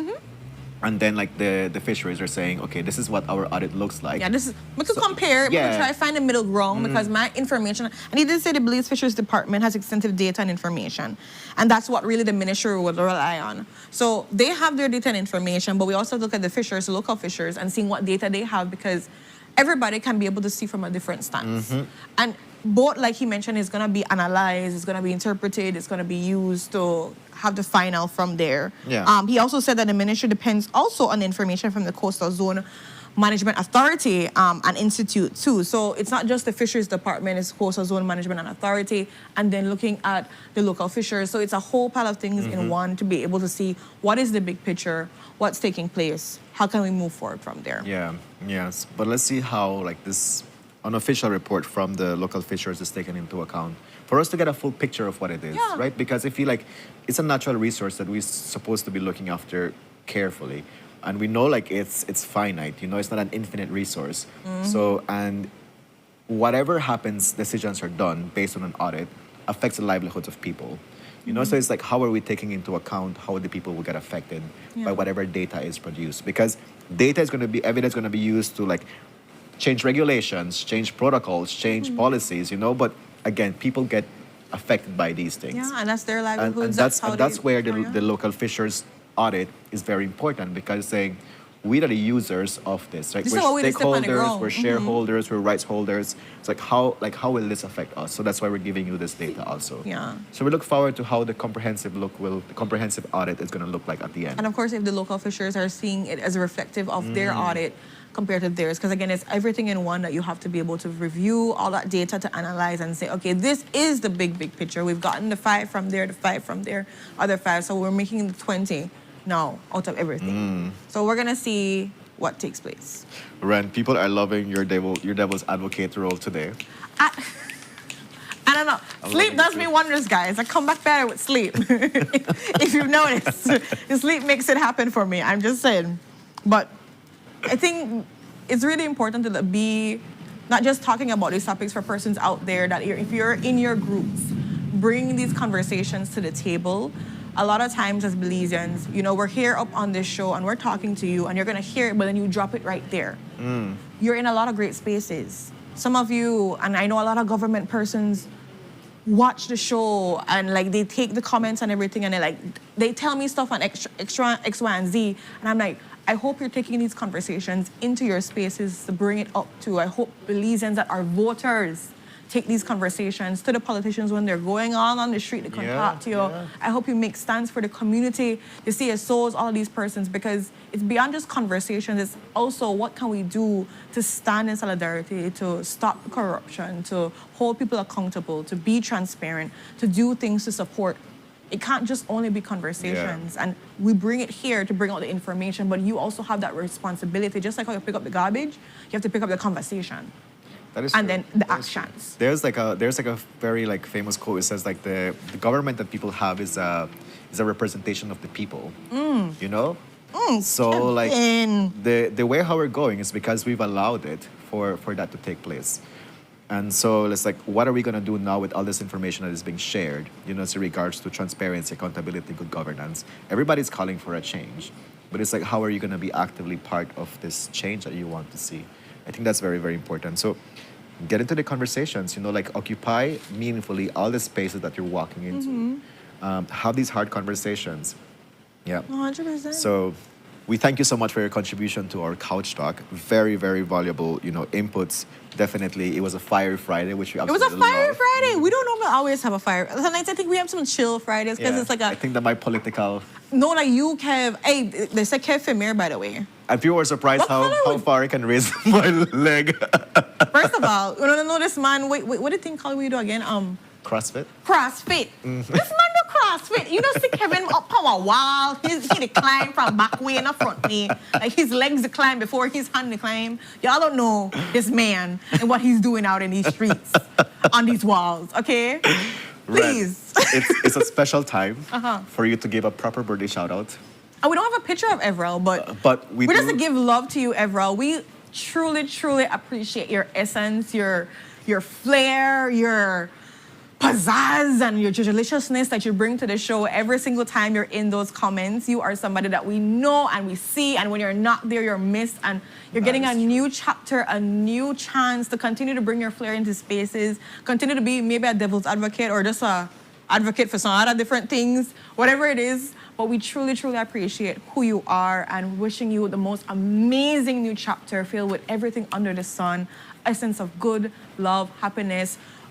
And then the fisheries are saying, okay, this is what our audit looks like. Yeah, we could compare, we could try to find the middle ground because my information, and he did say the Belize Fisheries Department has extensive data and information. And that's what really the ministry would rely on. So they have their data and information, but we also look at the fishers, the local fishers, and seeing what data they have because everybody can be able to see from a different stance. And boat, like he mentioned, is going to be analyzed, it's going to be interpreted, it's going to be used to have the final from there. Yeah. He also said that the ministry depends also on the information from the Coastal Zone Management Authority and Institute too. So it's not just the Fisheries Department, it's Coastal Zone Management and Authority, and then looking at the local fishers. So it's a whole pile of things in one to be able to see what is the big picture, what's taking place, how can we move forward from there. Yeah, yes. But let's see how like this unofficial report from the local fishers is taken into account for us to get a full picture of what it is, Yeah. right? Because I feel like it's a natural resource that we're supposed to be looking after carefully. And we know like it's finite, you know, it's not an infinite resource. So, and whatever happens, decisions are done based on an audit affects the livelihoods of people. You know, so it's like, how are we taking into account how the people will get affected by whatever data is produced? Because data is going to be, evidence going to be used to like change regulations, change protocols, change policies, you know, but again, people get affected by these things. Yeah, and that's their livelihoods. And that's where the local fishers audit is very important, because saying we are the users of this, right? This We're is what we just step on the stakeholders, ground. we're shareholders, we're rights holders. It's like how will this affect us? So that's why we're giving you this data also. Yeah. So we look forward to how the comprehensive audit is going to look like at the end. And of course, if the local fishers are seeing it as reflective of their audit compared to theirs, because again, it's everything in one that you have to be able to review all that data to analyze and say, okay, this is the big picture. We've gotten the 5 from there, the 5 from there, other 5. So we're making the 20 now out of everything. So we're going to see what takes place. Ren, people are loving your devil's advocate role today. I don't know. Sleep loving does it me too. wonders, guys. I come back better with sleep. If you've noticed, the sleep makes it happen for me. I'm just saying. But I think it's really important to be not just talking about these topics for persons out there, that if you're in your groups, bringing these conversations to the table. A lot of times as Belizeans, you know, we're here up on this show and we're talking to you and you're going to hear it, but then you drop it right there. You're in a lot of great spaces. Some of you, and I know a lot of government persons, watch the show and like they take the comments and everything and they tell me stuff on extra X, Y, and Z. And I'm like, I hope you're taking these conversations into your spaces to bring it up to. I hope Belizeans that are voters take these conversations to the politicians when they're going on the street. They can talk to you. Yeah. I hope you make stands for the community, the CSOs, all of these persons, because it's beyond just conversations. It's also what can we do to stand in solidarity, to stop corruption, to hold people accountable, to be transparent, to do things to support. It can't just only be conversations. And we bring it here to bring out the information, but you also have that responsibility. Just like how you pick up the garbage, you have to pick up the conversation. That is And true. then the That is true. actions. There's like a very like famous quote. It says like the government that people have is a representation of the people. You know. So like the way how we're going is because we've allowed it for that to take place. And so it's like, what are we going to do now with all this information that is being shared, you know, in regards to transparency, accountability, good governance? Everybody's calling for a change. But it's like, how are you going to be actively part of this change that you want to see? I think that's very, very important. So get into the conversations, you know, like occupy meaningfully all the spaces that you're walking into. Have these hard conversations. Yeah. 100%. So we thank you so much for your contribution to our couch talk. Very, very valuable, you know, inputs. Definitely. It was a fiery Friday, which we It was absolutely a fire love. Friday. We don't normally always have a fire. Sometimes I think we have some chill Fridays because Yeah. it's like I think that my political... no, like you, Kev. Hey, they said Kev Femir, by the way. And people were surprised What color how would- far I can raise my leg. First of all, you know this man. Wait, what did thing call we do again? CrossFit? CrossFit. This man do CrossFit. You know, see Kevin up on a wall. He decline from back way and front way. Like his legs decline before his hand decline. Y'all don't know this man and what he's doing out in these streets, on these walls. Okay, please. Ren, it's a special time for you to give a proper birthday shout out. And we don't have a picture of Everell, But we just to do. give love to you, Everell. We truly, truly appreciate your essence, your flair, your pizzazz, and your deliciousness that you bring to the show every single time you're in those comments. You are somebody that we know and we see, and when you're not there, you're missed, and you're getting a new chapter, a new chance to continue to bring your flair into spaces, continue to be maybe a devil's advocate or just a advocate for some other different things, whatever it is. But we truly, truly appreciate who you are and wishing you the most amazing new chapter filled with everything under the sun, essence of good, love, happiness,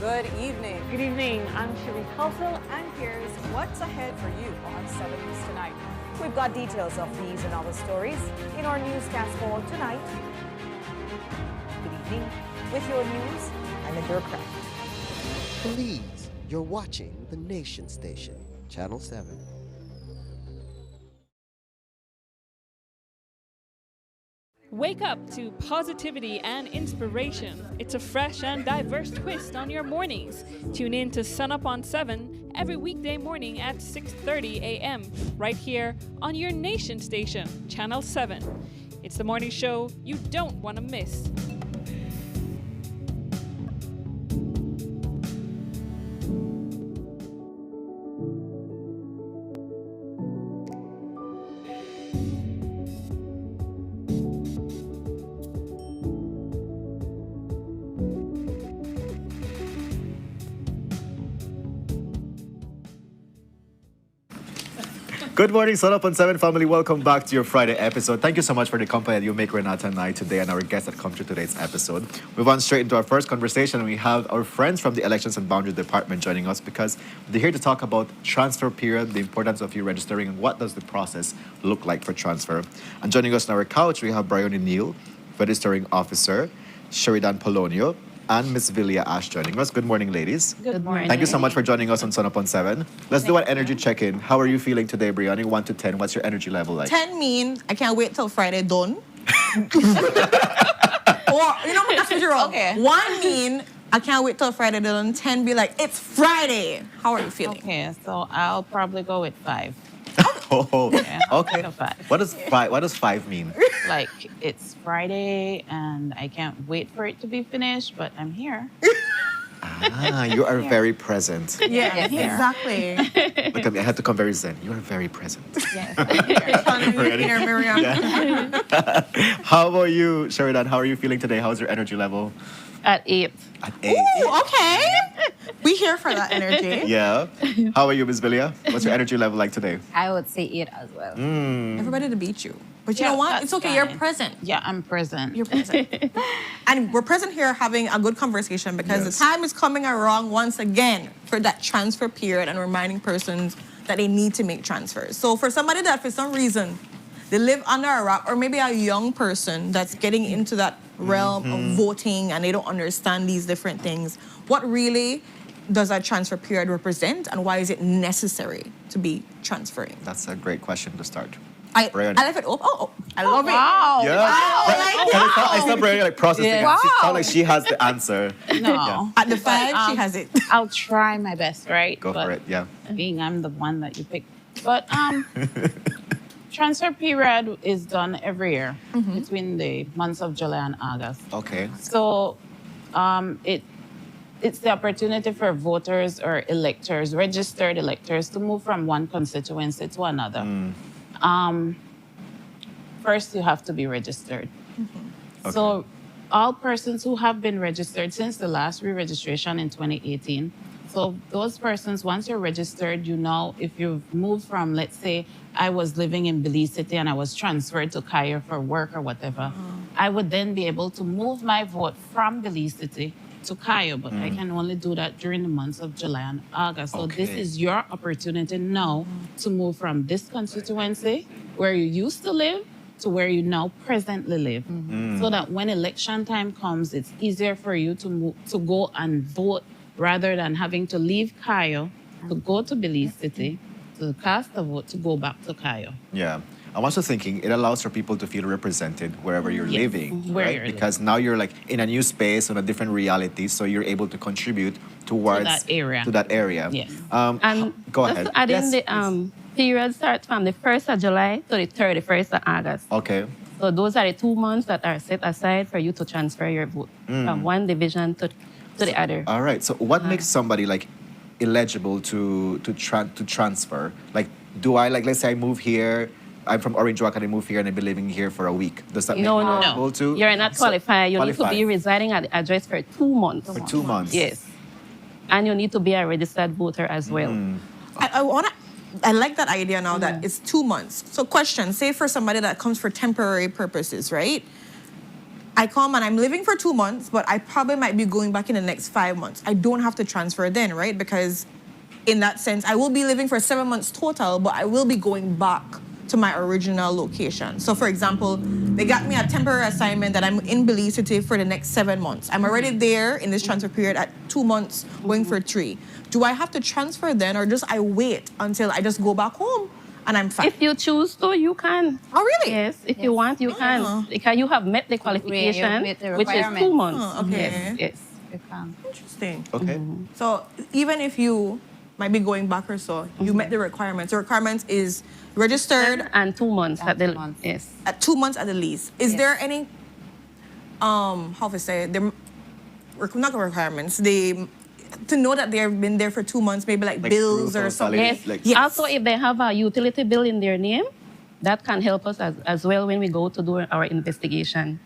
Good evening. Good evening. I'm Sherry Kelso, and here's what's ahead for you on 7 News Tonight. We've got details of these and other stories in our newscast for tonight. Good evening. With your news, I'm Indra Craft. Belize, you're watching the Nation Station, Channel 7. Wake up to positivity and inspiration. It's a fresh and diverse twist on your mornings. Tune in to Sunup on 7 every weekday morning at 6:30 a.m. right here on your Nation Station, Channel 7. It's the morning show you don't want to miss. Good morning, Sunup on 7 family. Welcome back to your Friday episode. Thank you so much for the company that you make Renata and I today and our guests that come to today's episode. Move on straight into our first conversation. We have our friends from the Elections and Boundary Department joining us because they're here to talk about transfer period, the importance of you registering, and what does the process look like for transfer. And joining us on our couch, we have Brian Neal, registering officer, Sheridan Polonio, and Miss Villia Ash joining us. Good morning, ladies. Good morning. Thank you so much for joining us on Sunup on 7. Let's do an energy check-in. How are you feeling today, Brianni? 1 to 10. What's your energy level like? 10 mean I can't wait till Friday done. Or, you know what, that's what you're wrong. Okay. 1 mean I can't wait till Friday done. 10 be like, it's Friday. How are you feeling? Okay, so I'll probably go with 5. Oh, Yeah, okay. so 5. What does 5 mean? Like, it's Friday and I can't wait for it to be finished, but I'm here. You are very present. Yeah, here. exactly. Look at me, I had to come very zen. You are very present. Yes. Ready? Here, Miriam. Yeah. How about you, Sheridan? How are you feeling today? How's your energy level? At 8. At 8. Ooh, okay. We here for that energy. Yeah. How are you, Miss Villia? What's your energy level like today? I would say 8 as well. Everybody to beat you. But you Yeah, know what? that's It's okay. fine. You're present. Yeah, I'm present. You're present. And we're present here having a good conversation because Yes. the time is coming around once again for that transfer period and reminding persons that they need to make transfers. So for somebody that for some reason they live under a rock, or maybe a young person that's getting into that realm of voting and they don't understand these different things, what really does that transfer period represent and why is it necessary to be transferring? That's a great question to start. I Brian. left it open. Oh, I love it. Wow. Yeah. Wow. I saw Brian like processing Yeah. it. She Wow. sounds like she has the answer. No. At the 5, she um, has it. I'll try my best, right? Go for it, yeah. Being I'm the one that you picked. But transfer period is done every year between the months of July and August. Okay. So it's the opportunity for voters or electors, registered electors, to move from one constituency to another. First, you have to be registered. Okay. So all persons who have been registered since the last re-registration in 2018, so those persons, once you're registered, you know if you've moved from, let's say, I was living in Belize City and I was transferred to Cairo for work or whatever, I would then be able to move my vote from Belize City to Cairo, but I can only do that during the months of July and August. So this Okay. is your opportunity now to move from this constituency where you used to live to where you now presently live, so that when election time comes, it's easier for you to move, to go and vote rather than having to leave Cairo to go to Belize City to cast a vote to go back to Cairo. Yeah. I'm also thinking it allows for people to feel represented wherever you're Yes, living, where right? you're Because now you're like in a new space on a different reality, so you're able to contribute towards that area. To that area. Yes. And Go just ahead. to add in Yes, the period starts from the 1st of July to the 31st of August. Okay. So those are the 2 months that are set aside for you to transfer your vote from one division to the other. All right. So what makes somebody like eligible to transfer? Like, do I like, let's say I move here, I'm from Orange Walk and I move here and I've been living here for a week. Does that make me eligible to? You're not qualified. You need to qualified. be residing at the address for 2 months. For 2 months. Yes. And you need to be a registered voter as well. I like that idea now that it's 2 months. So question, say for somebody that comes for temporary purposes, right? I come and I'm living for 2 months, but I probably might be going back in the next 5 months. I don't have to transfer then, right? Because in that sense, I will be living for 7 months total, but I will be going back to my original location. So for example, they got me a temporary assignment that I'm in Belize City for the next 7 months. I'm already there in this transfer period at 2 months, going for 3. Do I have to transfer then, or just I wait until I just go back home and I'm fine? If you choose to, you can. Oh, really? Yes, if you want, you can. Because you have met the qualification, met the which is 2 requirements. months. Oh, okay. Yes. You can. Interesting. Okay. So even if you might be going back or so, you met the requirements. The requirements is registered And 2 months at the yes. at 2 months at the least. Is there any how to say the not the requirements, to know that they've been there for 2 months, maybe like bills proof or of something? salary, Yes. like- Also, if they have a utility bill in their name, that can help us as well when we go to do our investigation.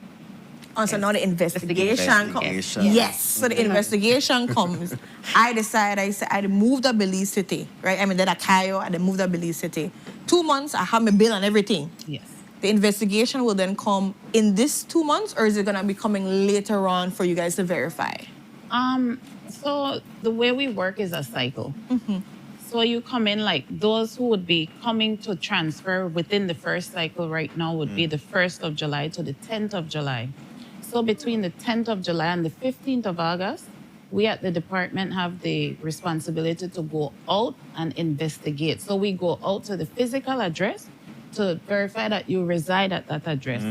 So now the investigation comes. Investigation. Yes. So the investigation comes. I said I moved to Belize City, right? I mean, then I Cayo, and then moved to Belize City. 2 months, I have my bill and everything. Yes. The investigation will then come in this 2 months, or is it gonna be coming later on for you guys to verify? So the way we work is a cycle. So you come in, like those who would be coming to transfer within the first cycle right now would be the 1st of July to the 10th of July. So between the 10th of July and the 15th of August, we at the department have the responsibility to go out and investigate. So we go out to the physical address to verify that you reside at that address.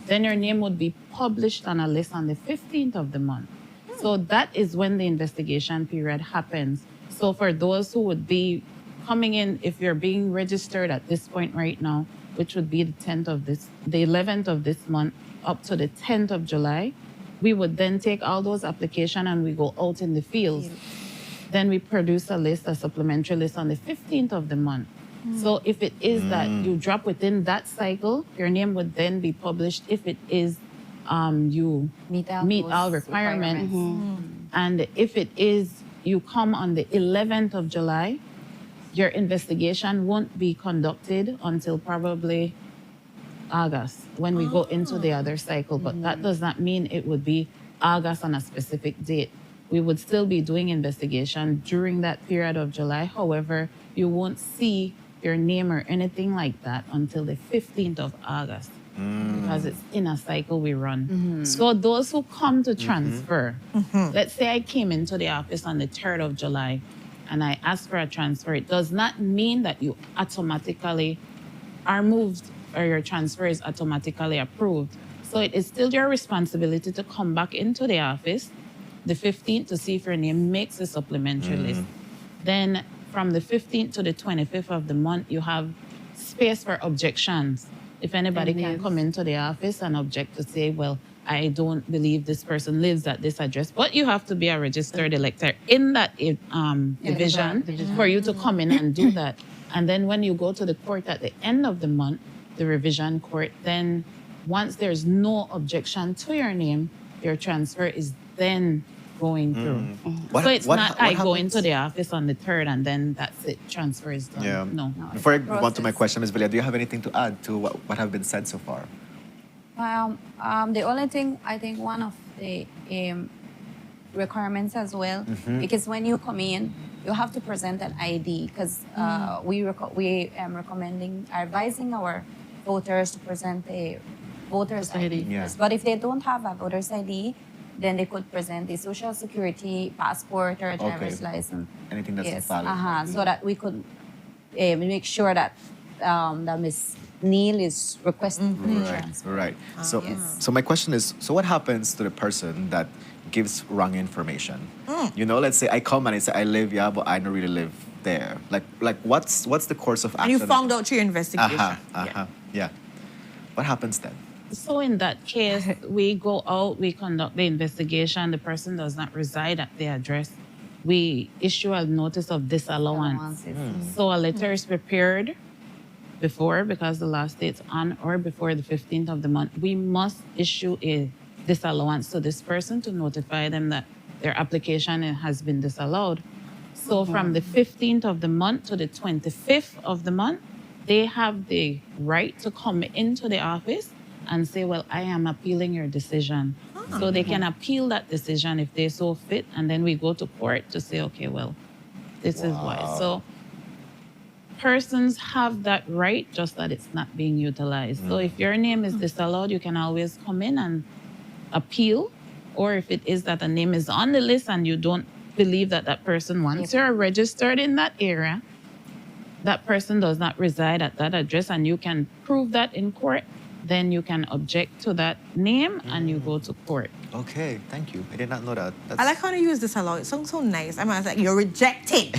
Then your name would be published on a list on the 15th of the month. So that is when the investigation period happens. So for those who would be coming in, if you're being registered at this point right now, which would be the 11th of this month up to the 10th of July, we would then take all those applications and we go out in the fields. Then we produce a supplementary list on the 15th of the month. So if it is that you drop within that cycle, your name would then be published if it is you meet all requirements. And if it is you come on the 11th of July, your investigation won't be conducted until probably August when we go into the other cycle. But that does not mean it would be August on a specific date. We would still be doing investigation during that period of July. However, you won't see your name or anything like that until the 15th of August. Because it's in a cycle we run. So those who come to transfer, let's say I came into the office on the 3rd of July and I asked for a transfer, it does not mean that you automatically are moved or your transfer is automatically approved. So it is still your responsibility to come back into the office the 15th to see if your name makes the supplementary list. Then from the 15th to the 25th of the month, you have space for objections. If anybody can come into the office and object to say, well, I don't believe this person lives at this address, but you have to be a registered elector in that division for you to come in and do that. And then when you go to the court at the end of the month, the revision court, then once there's no objection to your name, your transfer is then going through. So it's not I go into the office on the 3rd and then that's it, transfer is done. Yeah. No. Before I move on to my question, Ms. Belia, do you have anything to add to what have been said so far? The only thing, I think one of the requirements as well, because when you come in, you have to present an ID, because we advising our voters to present a voter's ID. Yeah. But if they don't have a voter's ID, then they could present the social security, passport, or driver's license. Anything that's valid. So that we could make sure that that Ms. Neil is requesting for the transfer. Right. So my question is, so what happens to the person that gives wrong information? You know, let's say I come and I say I live here, but I don't really live there. Like what's the course of action? And you found out through your investigation. Yeah. What happens then? So in that case, we go out, we conduct the investigation. The person does not reside at the address. We issue a notice of disallowance. So a letter is prepared before, because the last date's on or before the 15th of the month. We must issue a disallowance to this person to notify them that their application has been disallowed. So from the 15th of the month to the 25th of the month, they have the right to come into the office and say, well, I am appealing your decision. So they can appeal that decision if they so fit, and then we go to court to say, okay, well, this is why. So persons have that right, just that it's not being utilized. So if your name is disallowed, you can always come in and appeal. Or if it is that a name is on the list and you don't believe that that person, once you're registered in that area, that person does not reside at that address, and you can prove that in court, then you can object to that name and you go to court. Okay, thank you. I did not know that. I like how you use this a lot. It sounds so nice. I mean, it's like, you're rejected.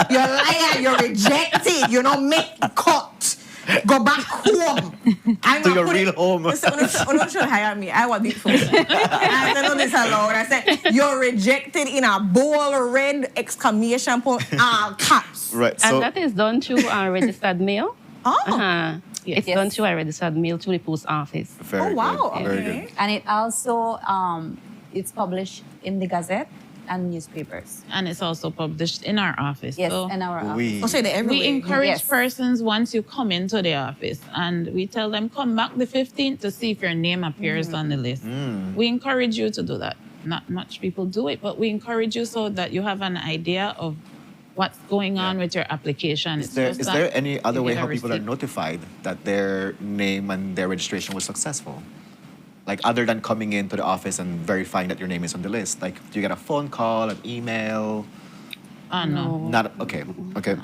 You're lying, you're rejected. You don't make the cut. Go back home. I'm to your real home. Don't should hire me. I want this phone. I don't know this alone. I said, you're rejected in a bold red exclamation point, all caps. Right. And that is done through registered mail. Oh. It's done through a registered mail to the post office. Very wow. good. Very good. And it also, it's published in the Gazette and newspapers. And it's also published in our office. Yes, so in our office. we encourage persons once you come into the office, and we tell them, come back the 15th to see if your name appears on the list. We encourage you to do that. Not much people do it, but we encourage you so that you have an idea of what's going on with your application. Is there any other way how people are notified that their name and their registration was successful? Like, other than coming into the office and verifying that your name is on the list? Like, do you get a phone call, an email? No. Not, okay. Okay.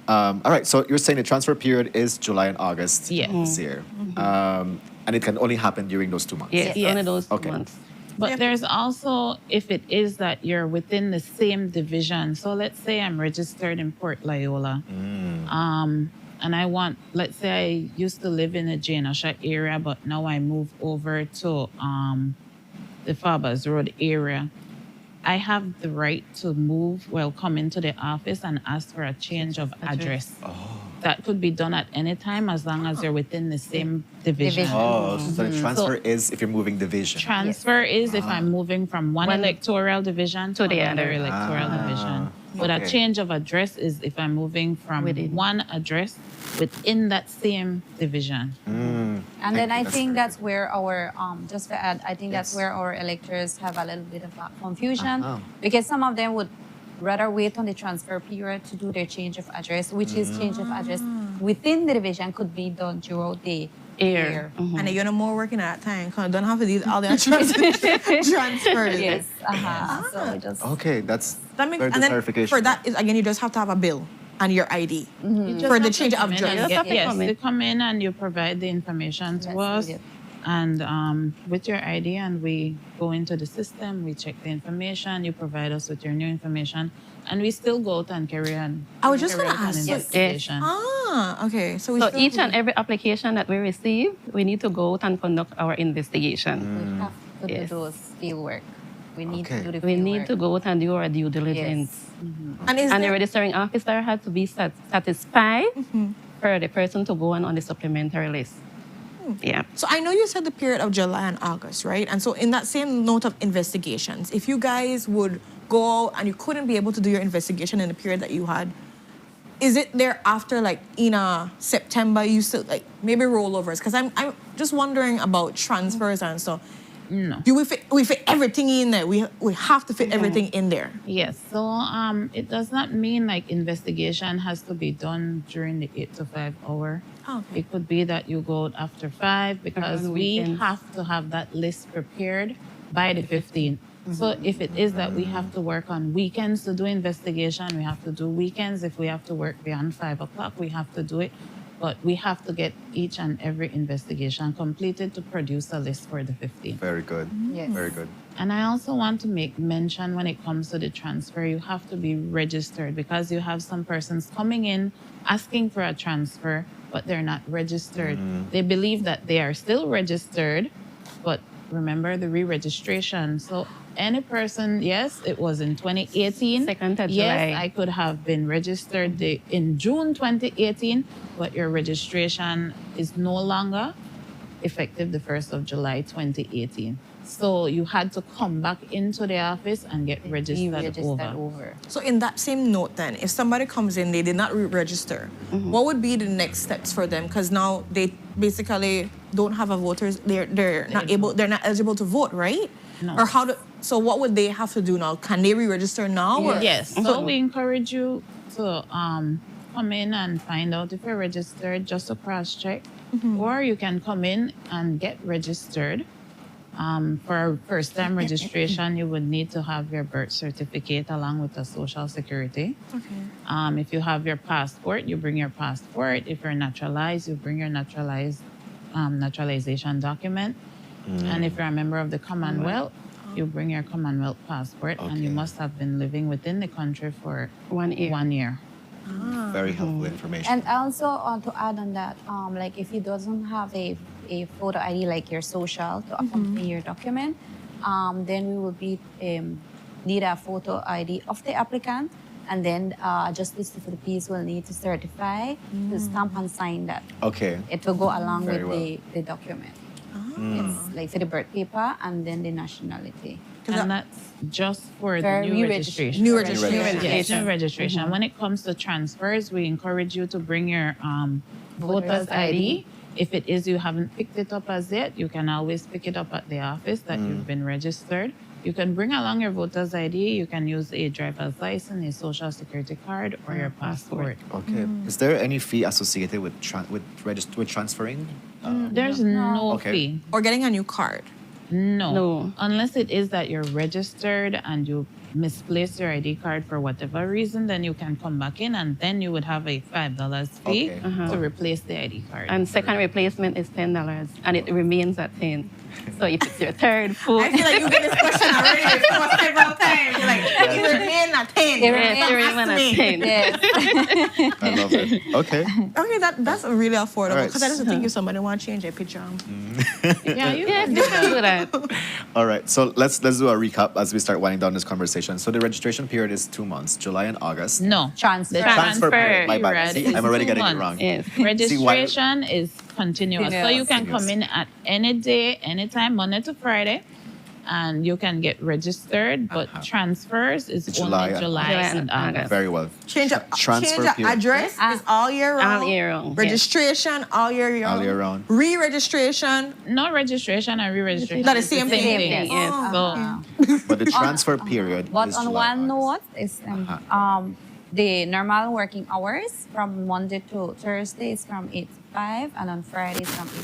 All right, so you're saying the transfer period is July and August this year. And it can only happen during those 2 months? Yes, only those 2 months. But there's also, if it is that you're within the same division. So let's say I'm registered in Port Loyola. And I want, let's say I used to live in the Janosha area, but now I move over to the Fabers Road area. I have the right to move, come into the office and ask for a change of address. That could be done at any time as long as you're within the same division. Oh, so the transfer is if you're moving division. Transfer is if I'm moving from one electoral division to the other electoral division. But a change of address is if I'm moving from one address within that same division. And then I think that's where our, just to add, I think that's where our electors have a little bit of confusion, because some of them would rather wait on the transfer period to do their change of address, which is change of address within the division could be done throughout the year. And you're no more working at that time, because I don't have to do all the transfers. Yes. So just okay, that's that makes, very good and then clarification. for that, again, you just have to have a bill and your ID for the change of address. Yes, they come in and you provide the information to us. And with your ID, and we go into the system, we check the information, you provide us with your new information, and we still go out and carry on. I was just going to ask. Investigation. Okay. So each and every application that we receive, we need to go out and conduct our investigation. We have to do those field work. We need to do the field We need to go out and do our due diligence. And the registering officer had to be satisfied for the person to go on the supplementary list. Yeah. So I know you said the period of July and August, right? And so in that same note of investigations, if you guys would go and you couldn't be able to do your investigation in the period that you had, is it there after, like, in September, you still, like, maybe rollovers? Because I'm just wondering about transfers and stuff. No. Do we fit everything in there? We have to fit everything in there. Yes. So it does not mean like investigation has to be done during the 8 to 5 hour. Okay. It could be that you go after 5 because we have to have that list prepared by the 15th. So if it is that we have to work on weekends to do investigation, we have to do weekends. If we have to work beyond 5 o'clock, we have to do it. But we have to get each and every investigation completed to produce a list for the 15th. Very good. Yes. Very good. And I also want to make mention when it comes to the transfer, you have to be registered because you have some persons coming in asking for a transfer, but they're not registered. They believe that they are still registered, but remember the re-registration. So any person, yes, it was in 2018. Yes, I could have been registered in June 2018, but your registration is no longer effective the 1st of July 2018. So you had to come back into the office and get registered over. So in that same note then, if somebody comes in, they did not re-register, what would be the next steps for them? Because now they basically don't have a voters, they're not eligible to vote, right? No. Or so what would they have to do now? Can they re-register now? Or? Yes. So we encourage you to come in and find out if you're registered, just to cross-check. Or you can come in and get registered. For first-time registration, you would need to have your birth certificate along with the Social Security. Okay. If you have your passport, you bring your passport. If you're naturalized, you bring your naturalization document. And if you're a member of the Commonwealth, you bring your Commonwealth passport, and you must have been living within the country for 1 year. Very helpful information. And also to add on that, like if you doesn't have a photo ID like your social to accompany your document, then we will need a photo ID of the applicant, and then Justice for the Peace will need to certify, to stamp and sign that. Okay. It will go along Very with the document. It's like for the birth paper and then the nationality. And that's just for the new registration. New registration. Yes, new registration. When it comes to transfers, we encourage you to bring your voter's ID. If it is you haven't picked it up as yet, you can always pick it up at the office that you've been registered. You can bring along your voter's ID. You can use a driver's license, a social security card, or your passport. Okay. Is there any fee associated with transferring? There's no fee. Or getting a new card? No. Unless it is that you're registered and you misplaced your ID card for whatever reason, then you can come back in, and then you would have a $5 fee to replace the ID card. And second replacement is $10, and it remains at 10. So if it's your third, fourth. I feel like you get this question already for several times. You're like, it remain at 10. It remain at 10. Yes. I love it. Okay. Okay, that's really affordable. Right. Because I just think if somebody want to change their picture. Yeah, you Yes, you can do that. All right. So let's do a recap as we start winding down this conversation. So the registration period is 2 months, July and August. No. Transfer. The Transfer period. My bad. period See, is I'm already 2 getting it months. wrong. Yes. Registration is continuous. So you can Continuous. come in at any day, anytime, Monday to Friday, and you can get registered, but transfers is July only and July and August. Very well. Change of Transfer period. address is all year round. All year round. Registration all year round. All year round. Re-registration. No registration and re-registration. Not the is same thing. Yes. Oh, So But the transfer period But is on July, one August. note is the normal working hours from Monday to Thursday is from 8 to 5, and on Fridays from 8 to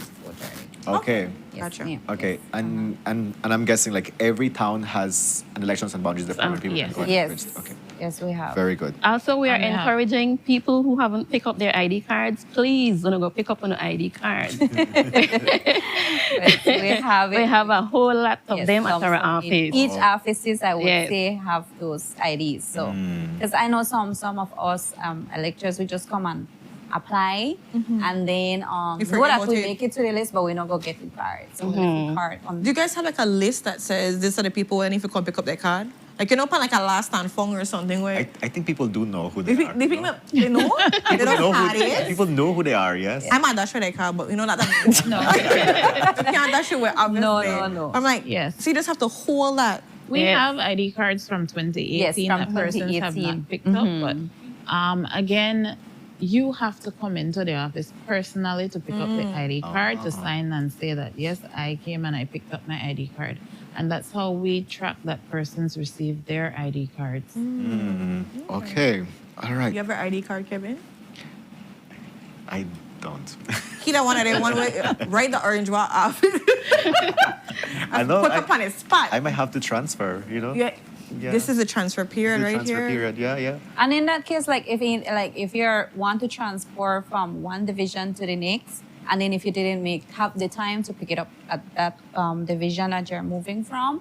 4:30. Okay. Yes, Gotcha. ma'am. Okay. And I'm guessing like every town has an elections and boundaries different where people yes. can go and Yes. register. Okay. Yes, we have. Very good. Also, we are And we have- encouraging people who haven't picked up their ID cards, please don't go pick up on the ID card. Yes, we have it. We have a whole lot of Yes, them at some our in office. Each offices, I would Yes. say, have those IDs. So, because I know some of us electors, we just come and apply, and then You know forget that about we it. make it to the list, but we not go get the card. So we leave the card on. Do you guys have like a list that says these are the people when if you come pick up their card? Like, you know, upon like a last stand phone or something where I think people do know who they are. they think that they know? They People don't know know who it is? people know who they are, yes. I'm a dash for their card, but you know not that. No. You can't dash it with obviously. No. I'm like, Yes. so you just have to hold that. we Yes. have ID cards from 2018 Yes, from that persons have 2018. not picked up. But again, you have to come into the office personally to pick up the ID card to sign and say that, yes, I came and I picked up my ID card. And that's how we track that persons received their ID cards. Okay. All right. You have your ID card, Kevin? I don't. He don't want to one way, write the orange one off. I know. Put up on his spot. I might have to transfer, you know? Yeah. Yeah. This is a transfer period The right transfer here. period. Yeah. And in that case, like if you want to transfer from one division to the next, and then if you didn't have the time to pick it up at that division that you're moving from,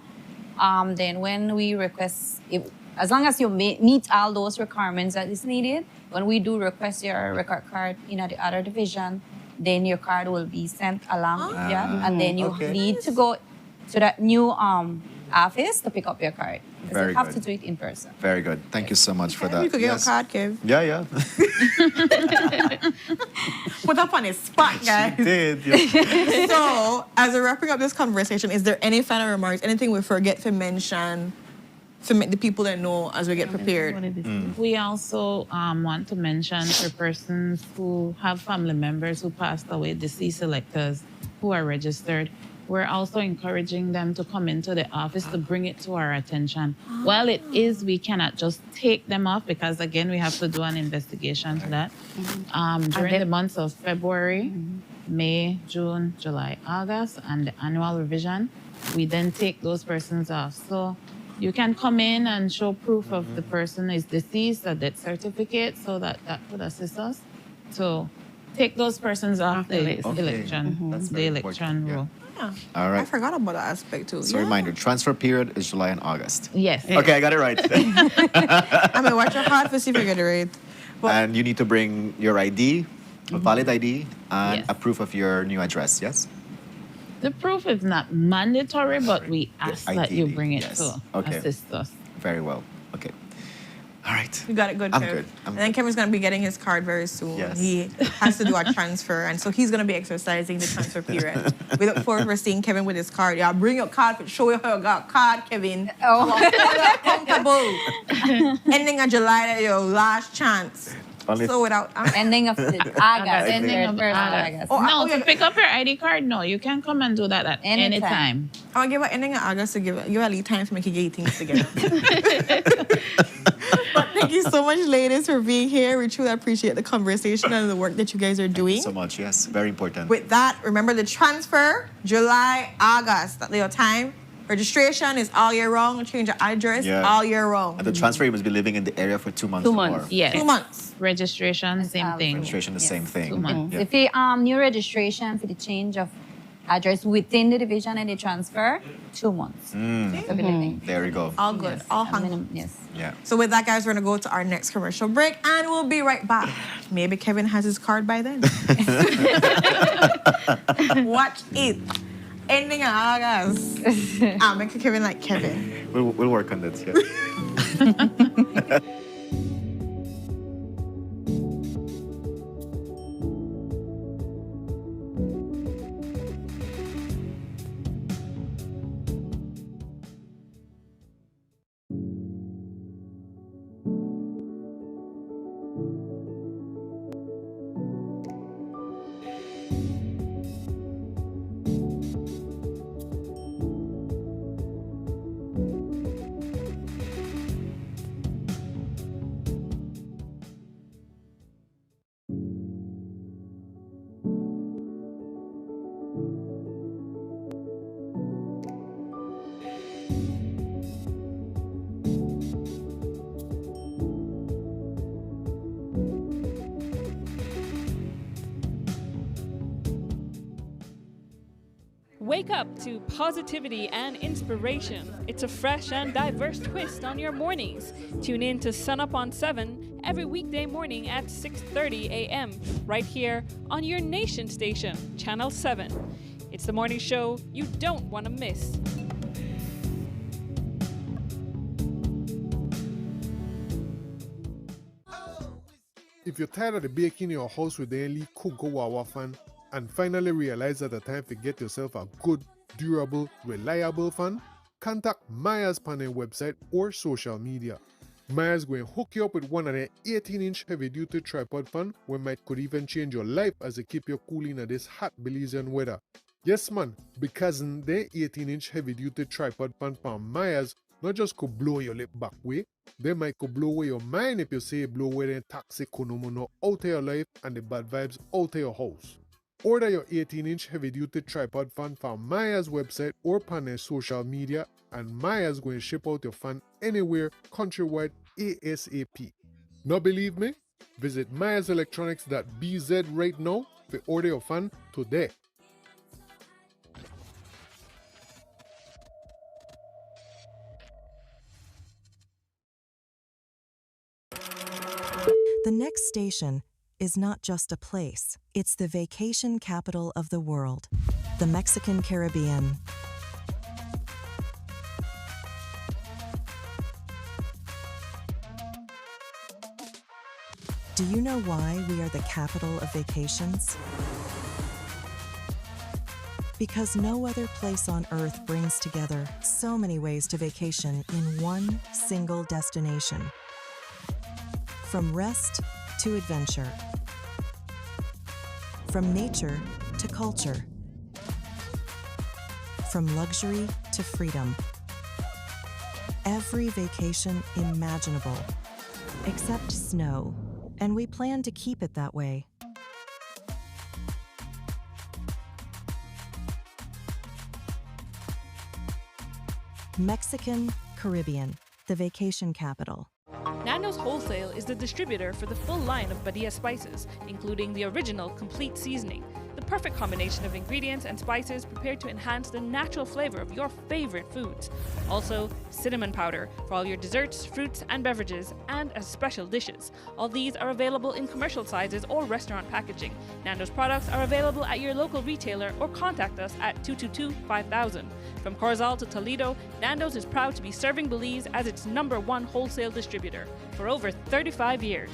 then when we request, as long as you meet all those requirements that is needed, when we do request your record card in the other division, then your card will be sent along, and then you need to go to that new office to pick up your card. Because Very you have good. to do it in person. Very good. Thank you so much for that. You could get Yes. a card, Kev. Yeah. put up on his spot, guys. She did. Yeah. So, as we're wrapping up this conversation, is there any final remarks, anything we forget to mention to make the people that know as we get prepared? We also want to mention for persons who have family members who passed away, deceased electors who are registered, we're also encouraging them to come into the office to bring it to our attention. While it is, we cannot just take them off because, again, we have to do an investigation to that. During the months of February, May, June, July, August, and the annual revision, we then take those persons off. So you can come in and show proof of the person is deceased, a death certificate, so that could assist us to take those persons off the election, the election rule. Yeah. All right. I forgot about that aspect too. So reminder, transfer period is July and August. Yes. Okay, I got it right. I mean, watch your heart for see if you get it right. But And you need to bring your ID, a valid ID, and Yes. a proof of your new address, yes? The proof is not mandatory, but we ask that you ideally, bring it yes. to Okay. assist us. Very well. Okay. All right. you got it good, I'm Kev. good. And then Kevin's going to be getting his card very soon. Yes. He has to do a transfer, and so he's going to be exercising the transfer period. We look forward to seeing Kevin with his card. Yeah, bring your card, show you how you got card, Kevin. Oh. Comfortable. Ending of July, that your last chance. Only- So without... Ending of August. Ending of August. Oh, No, to pick up your ID card, no, you can come and do that at any time. I'll give an ending of August to give a lead time to make you get things together. But thank you so much, ladies, for being here. We truly appreciate the conversation and the work that you guys are doing. So much, yes. Very important. With that, remember the transfer, July, August, that's your time. Registration is all year round. Change your address all year round. And the transfer, you must be living in the area for 2 months 2 or months, more. yes. 2 months. Registration, same thing. Registration, the same thing. 2 months. Yeah. If you new registration for the change of address within the division and the transfer, 2 months. There we go. All good. All hung. Minimum, yes. Yeah. So with that, guys, we're going to go to our next commercial break, and we'll be right back. Maybe Kevin has his card by then. Watch it. Ending of August. I'll make Kevin like Kevin. We'll work on that, yeah. Wake up to positivity and inspiration. It's a fresh and diverse twist on your mornings. Tune in to Sunup on 7 every weekday morning at 6:30 a.m. right here on your nation station, Channel 7. It's the morning show you don't want to miss. If you're tired of the baking in your house with the only cook wawa fan and finally realize that the time to get yourself a good, durable, reliable fan, contact Maya's panel website or social media. Maya's going to hook you up with one of their 18-inch heavy-duty tripod fan where might could even change your life as it keep you cool in this hot Belizean weather. Yes man, because their 18-inch heavy-duty tripod fan from Maya's not just could blow your lip back way, they might could blow away your mind if you say blow away the toxic konomono out of your life and the bad vibes out of your house. Order your 18-inch heavy-duty tripod fan from Maya's website or on their social media, and Maya's going to ship out your fan anywhere countrywide ASAP. Not believe me? Visit mayaselectronics.bz right now to order your fan today. The next station is not just a place, it's the vacation capital of the world, the Mexican Caribbean. Do you know why we are the capital of vacations? Because no other place on Earth brings together so many ways to vacation in one single destination. From rest to adventure. From nature to culture. From luxury to freedom. Every vacation imaginable, except snow, and we plan to keep it that way. Mexican Caribbean, the vacation capital. Nando's Wholesale is the distributor for the full line of Badia spices, including the original complete seasoning, the perfect combination of ingredients and spices prepared to enhance the natural flavor of your favorite foods. Also, cinnamon powder for all your desserts, fruits, and beverages, and as special dishes. All these are available in commercial sizes or restaurant packaging. Nando's products are available at your local retailer or contact us at 222-5000. From Corozal to Toledo, Nando's is proud to be serving Belize as its #1 wholesale distributor for over 35 years.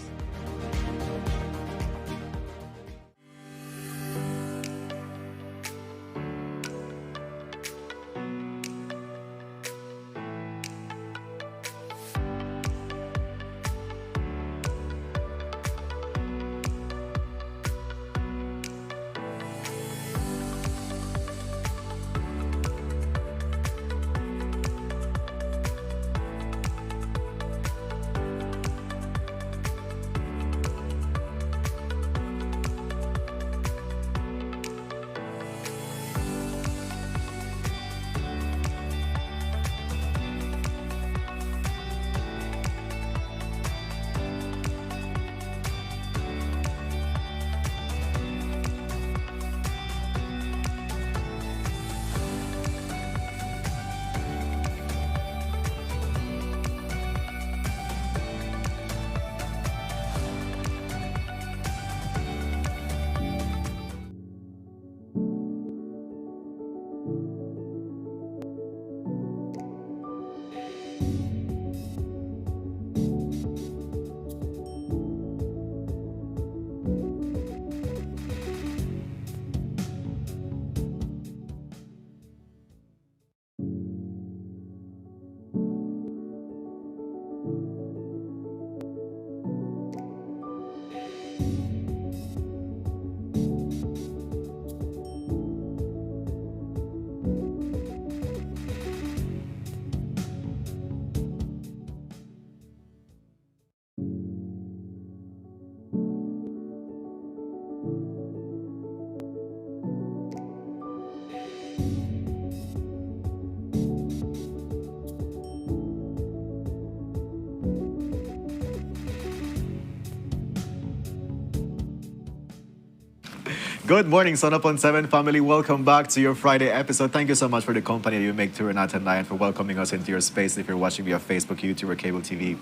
Good morning, Sunup on 7 family. Welcome back to your Friday episode. Thank you so much for the company that you make to Renata and I and for welcoming us into your space. If you're watching via Facebook, YouTube, or cable TV,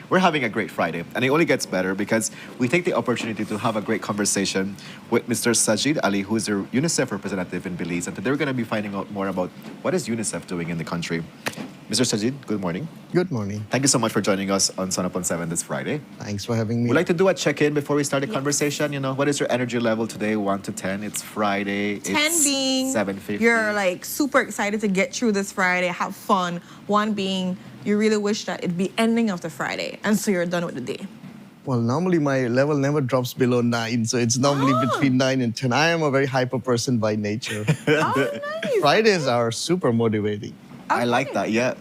we're having a great Friday. And it only gets better because we take the opportunity to have a great conversation with Mr. Sajid Ali, who is a UNICEF representative in Belize. And today we're going to be finding out more about what is UNICEF doing in the country. Mr. Sajid, good morning. Good morning. Thank you so much for joining us on Sunup on 7 this Friday. Thanks for having me. We'd like to do a check-in before we start the conversation. You know, what is your energy level today, 1 to 10? It's Friday. 10 being 7:50. you're like super excited to get through this Friday, have fun. 1 being you really wish that it'd be ending of the Friday, and so you're done with the day. Well, normally my level never drops below 9, so it's normally between 9 and 10. I am a very hyper person by nature. Nice. Fridays are super motivating. I like that, yeah.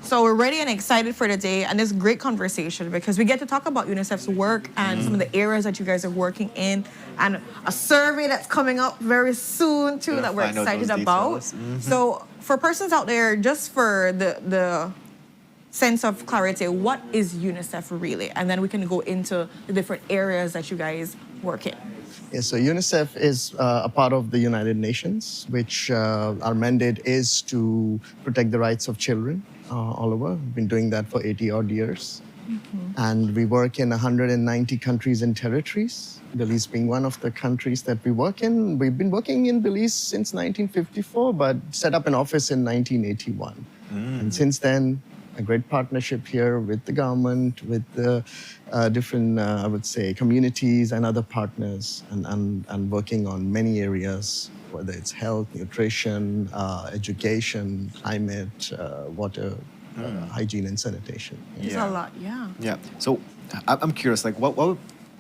So we're ready and excited for the day and this great conversation because we get to talk about UNICEF's work and some of the areas that you guys are working in and a survey that's coming up very soon too that we're excited about. So for persons out there, just for the sense of clarity, what is UNICEF really? And then we can go into the different areas that you guys work in. Yeah, so UNICEF is a part of the United Nations, which our mandate is to protect the rights of children all over. We've been doing that for 80-odd years. And we work in 190 countries and territories, Belize being one of the countries that we work in. We've been working in Belize since 1954, but set up an office in 1981. And since then, a great partnership here with the government, with the different, I would say, communities and other partners, and working on many areas, whether it's health, nutrition, education, climate, water, hygiene, and sanitation. It's a lot, yeah. Yeah. So I'm curious, like,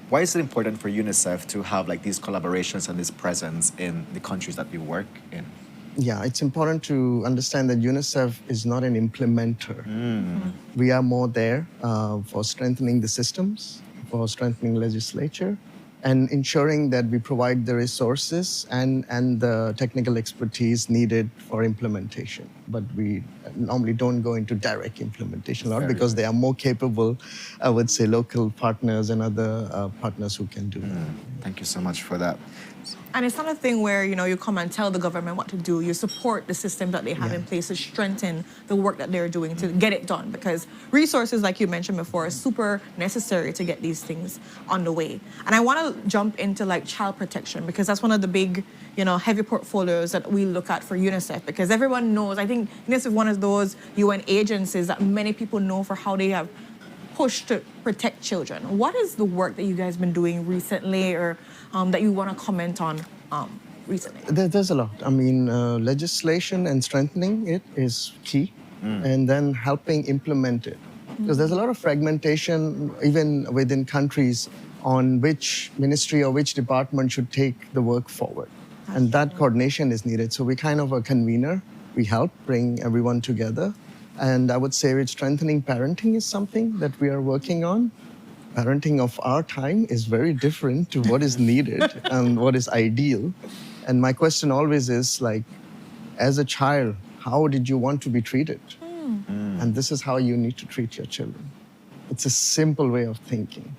why is it important for UNICEF to have like these collaborations and this presence in the countries that we work in? Yeah, it's important to understand that UNICEF is not an implementer. We are more there for strengthening the systems, for strengthening legislature, and ensuring that we provide the resources and the technical expertise needed for implementation. But we normally don't go into direct implementation a lot because they are more capable, I would say, local partners and other partners who can do that. Thank you so much for that. And it's not a thing where, you know, you come and tell the government what to do. You support the system that they have in place to strengthen the work that they're doing to get it done. Because resources, like you mentioned before, are super necessary to get these things on the way. And I want to jump into like child protection, because that's one of the big, you know, heavy portfolios that we look at for UNICEF. Because everyone knows, I think UNICEF is one of those UN agencies that many people know for how they have pushed to protect children. What is the work that you guys been doing recently, or that you want to comment on recently? There's a lot. I mean, legislation and strengthening it is key, and then helping implement it. Because there's a lot of fragmentation even within countries on which ministry or which department should take the work forward. And that coordination is needed. So we kind of a convener. We help bring everyone together. And I would say with strengthening parenting is something that we are working on. Parenting of our time is very different to what is needed and what is ideal. And my question always is like, as a child, how did you want to be treated? And this is how you need to treat your children. It's a simple way of thinking.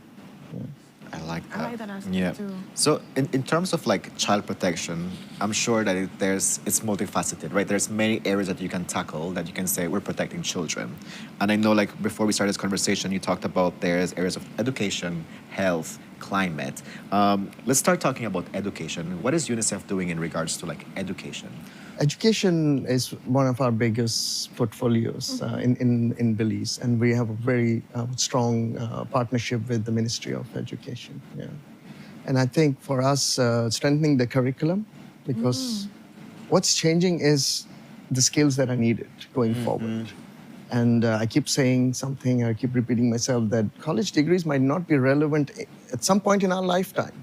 I like that. I like that aspect too. So in terms of like child protection, I'm sure that it's multifaceted, right? There's many areas that you can tackle that you can say we're protecting children. And I know like before we started this conversation, you talked about there's areas of education, health, climate. Let's start talking about education. What is UNICEF doing in regards to like education? Education is one of our biggest portfolios in Belize, and we have a very strong partnership with the Ministry of Education. Yeah. And I think for us, strengthening the curriculum, because what's changing is the skills that are needed going forward. And I keep saying something, I keep repeating myself, that college degrees might not be relevant at some point in our lifetime.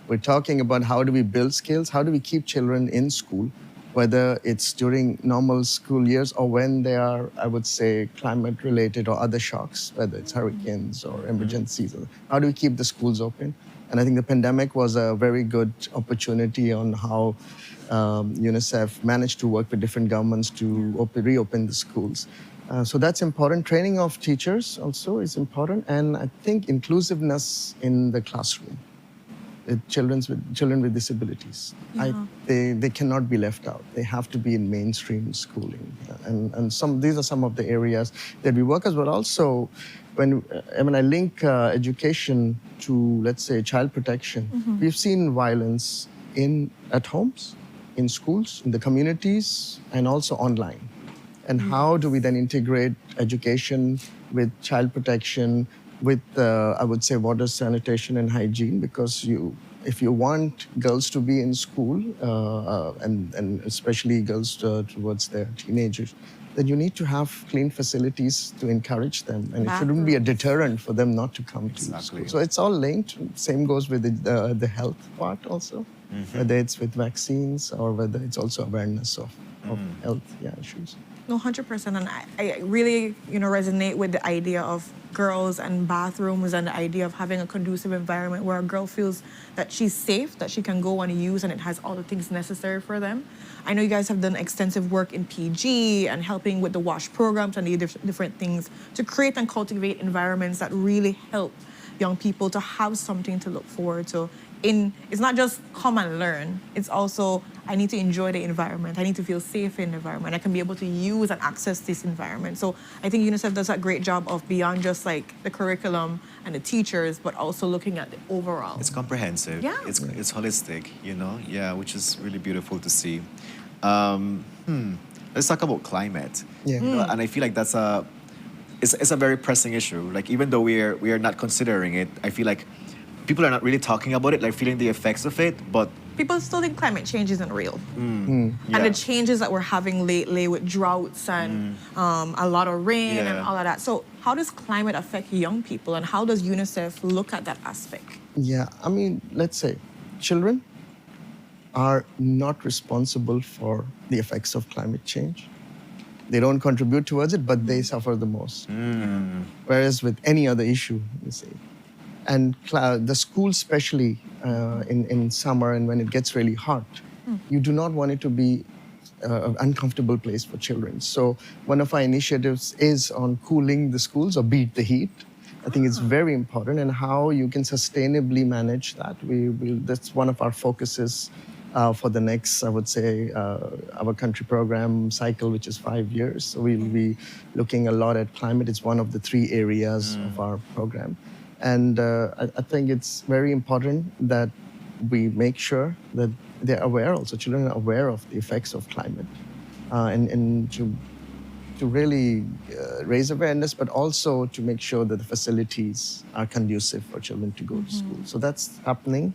We're talking about how do we build skills, how do we keep children in school, whether it's during normal school years or when they are, I would say, climate-related or other shocks, whether it's hurricanes or emergencies. How do we keep the schools open? And I think the pandemic was a very good opportunity on how UNICEF managed to work with different governments to reopen the schools. So that's important. Training of teachers also is important. And I think inclusiveness in the classroom. Children with disabilities. They cannot be left out. They have to be in mainstream schooling. And these are some of the areas that we work as well. Also, when I link education to, let's say, child protection, we've seen violence at homes, in schools, in the communities, and also online. And how do we then integrate education with child protection, with, I would say, water, sanitation, and hygiene, because if you want girls to be in school, and especially girls towards their teenagers, then you need to have clean facilities to encourage them. And it shouldn't be a deterrent for them not to come to school. So it's all linked. Same goes with the health part also, whether it's with vaccines or whether it's also awareness of health issues. No, 100%. And I really, resonate with the idea of girls and bathrooms and the idea of having a conducive environment where a girl feels that she's safe, that she can go and use, and it has all the things necessary for them. I know you guys have done extensive work in PG and helping with the WASH programs and the different things to create and cultivate environments that really help young people to have something to look forward to. It's not just come and learn, it's also I need to enjoy the environment. I need to feel safe in the environment. I can be able to use and access this environment. So I think UNICEF does a great job of beyond just like the curriculum and the teachers, but also looking at the overall. It's comprehensive. Yeah. It's holistic, which is really beautiful to see. Let's talk about climate. Yeah. And I feel like that's it's a very pressing issue. Like even though we are not considering it, I feel like people are not really talking about it, like feeling the effects of it. But people still think climate change isn't real. yeah. And the changes that we're having lately with droughts and a lot of rain and all of that. So how does climate affect young people, and how does UNICEF look at that aspect? Yeah, I mean, let's say children are not responsible for the effects of climate change. They don't contribute towards it, but they suffer the most. Whereas with any other issue, you see. And the school, especially in summer and when it gets really hot, you do not want it to be an uncomfortable place for children. So one of our initiatives is on cooling the schools or beat the heat. I think it's very important, and how you can sustainably manage that. That's one of our focuses for the next, I would say, our country program cycle, which is 5 years. So we'll be looking a lot at climate. It's one of the 3 areas of our program. And I think it's very important that we make sure that they're aware also, children are aware of the effects of climate, and to really raise awareness, but also to make sure that the facilities are conducive for children to go to school. So that's happening.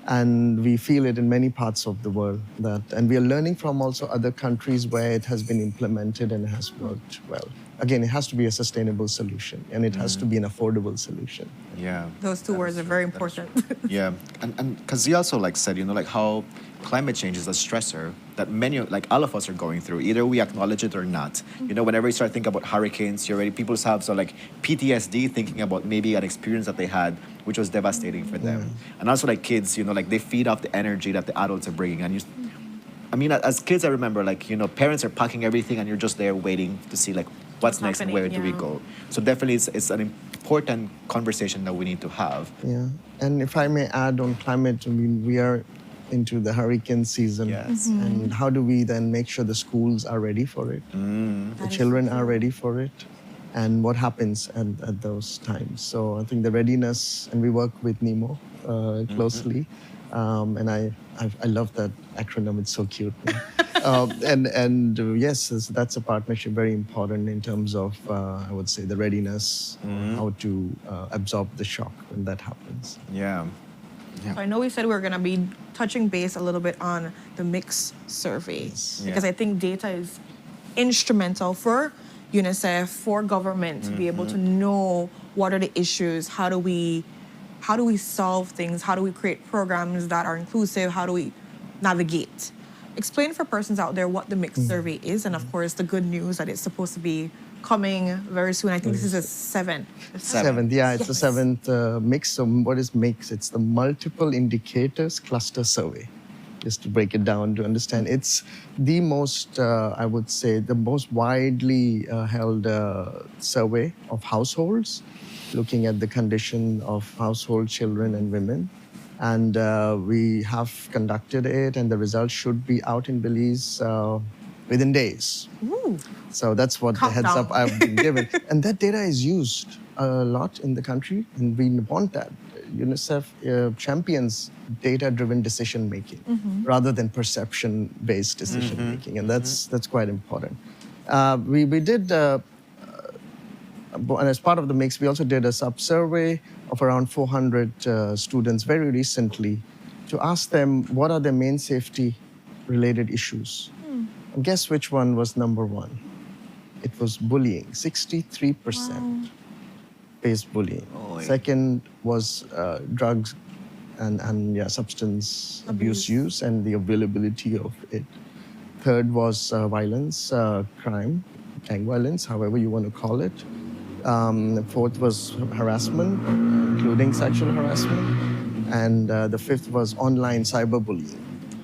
And we feel it in many parts of the world. And we are learning from also other countries where it has been implemented and has worked well. Again, it has to be a sustainable solution, and it has to be an affordable solution. Yeah. Those 2 words are very important. Yeah, and because he also like said, like how climate change is a stressor that like all of us are going through. Either we acknowledge it or not. Whenever you start thinking about hurricanes, people have like PTSD thinking about maybe an experience that they had, which was devastating for them. And also like kids, like they feed off the energy that the adults are bringing. And I mean, as kids, I remember parents are packing everything, and you're just there waiting to see what's next and where do we go. So definitely it's an important conversation that we need to have. Yeah, and if I may add on climate, I mean, we are into the hurricane season. Yes. And how do we then make sure the schools are ready for it? The children are ready for it? And what happens at those times? So I think the readiness, and we work with NEMO closely. And I love that acronym, it's so cute. And yes, that's a partnership very important in terms of, I would say, the readiness, how to absorb the shock when that happens. Yeah. So I know we said we were going to be touching base a little bit on the mix survey, because I think data is instrumental for UNICEF, for government to be able to know what are the issues, how do we solve things, how do we create programs that are inclusive, how do we navigate. Explain for persons out there what the mix survey is, and of course the good news that it's supposed to be coming very soon. I think this is the 7th. Seventh, yeah, it's the 7th mix. So what is mix? It's the Multiple Indicators Cluster Survey. Just to break it down to understand, it's the most, I would say, the most widely held survey of households, looking at the condition of household children and women. And we have conducted it, and the results should be out in Belize within days. Ooh. So that's what the heads up I've been given. And that data is used a lot in the country, and we want that. UNICEF champions data-driven decision-making rather than perception-based decision-making, and that's quite important. We did, and as part of the mix, we also did a sub-survey of around 400 students very recently to ask them what are their main safety-related issues. And guess which one was number 1? It was bullying, 63% faced bullying. Second was drugs and substance abuse use and the availability of it. Third was violence, crime, gang violence, however you want to call it. Fourth was harassment, including sexual harassment. And the fifth was online cyberbullying.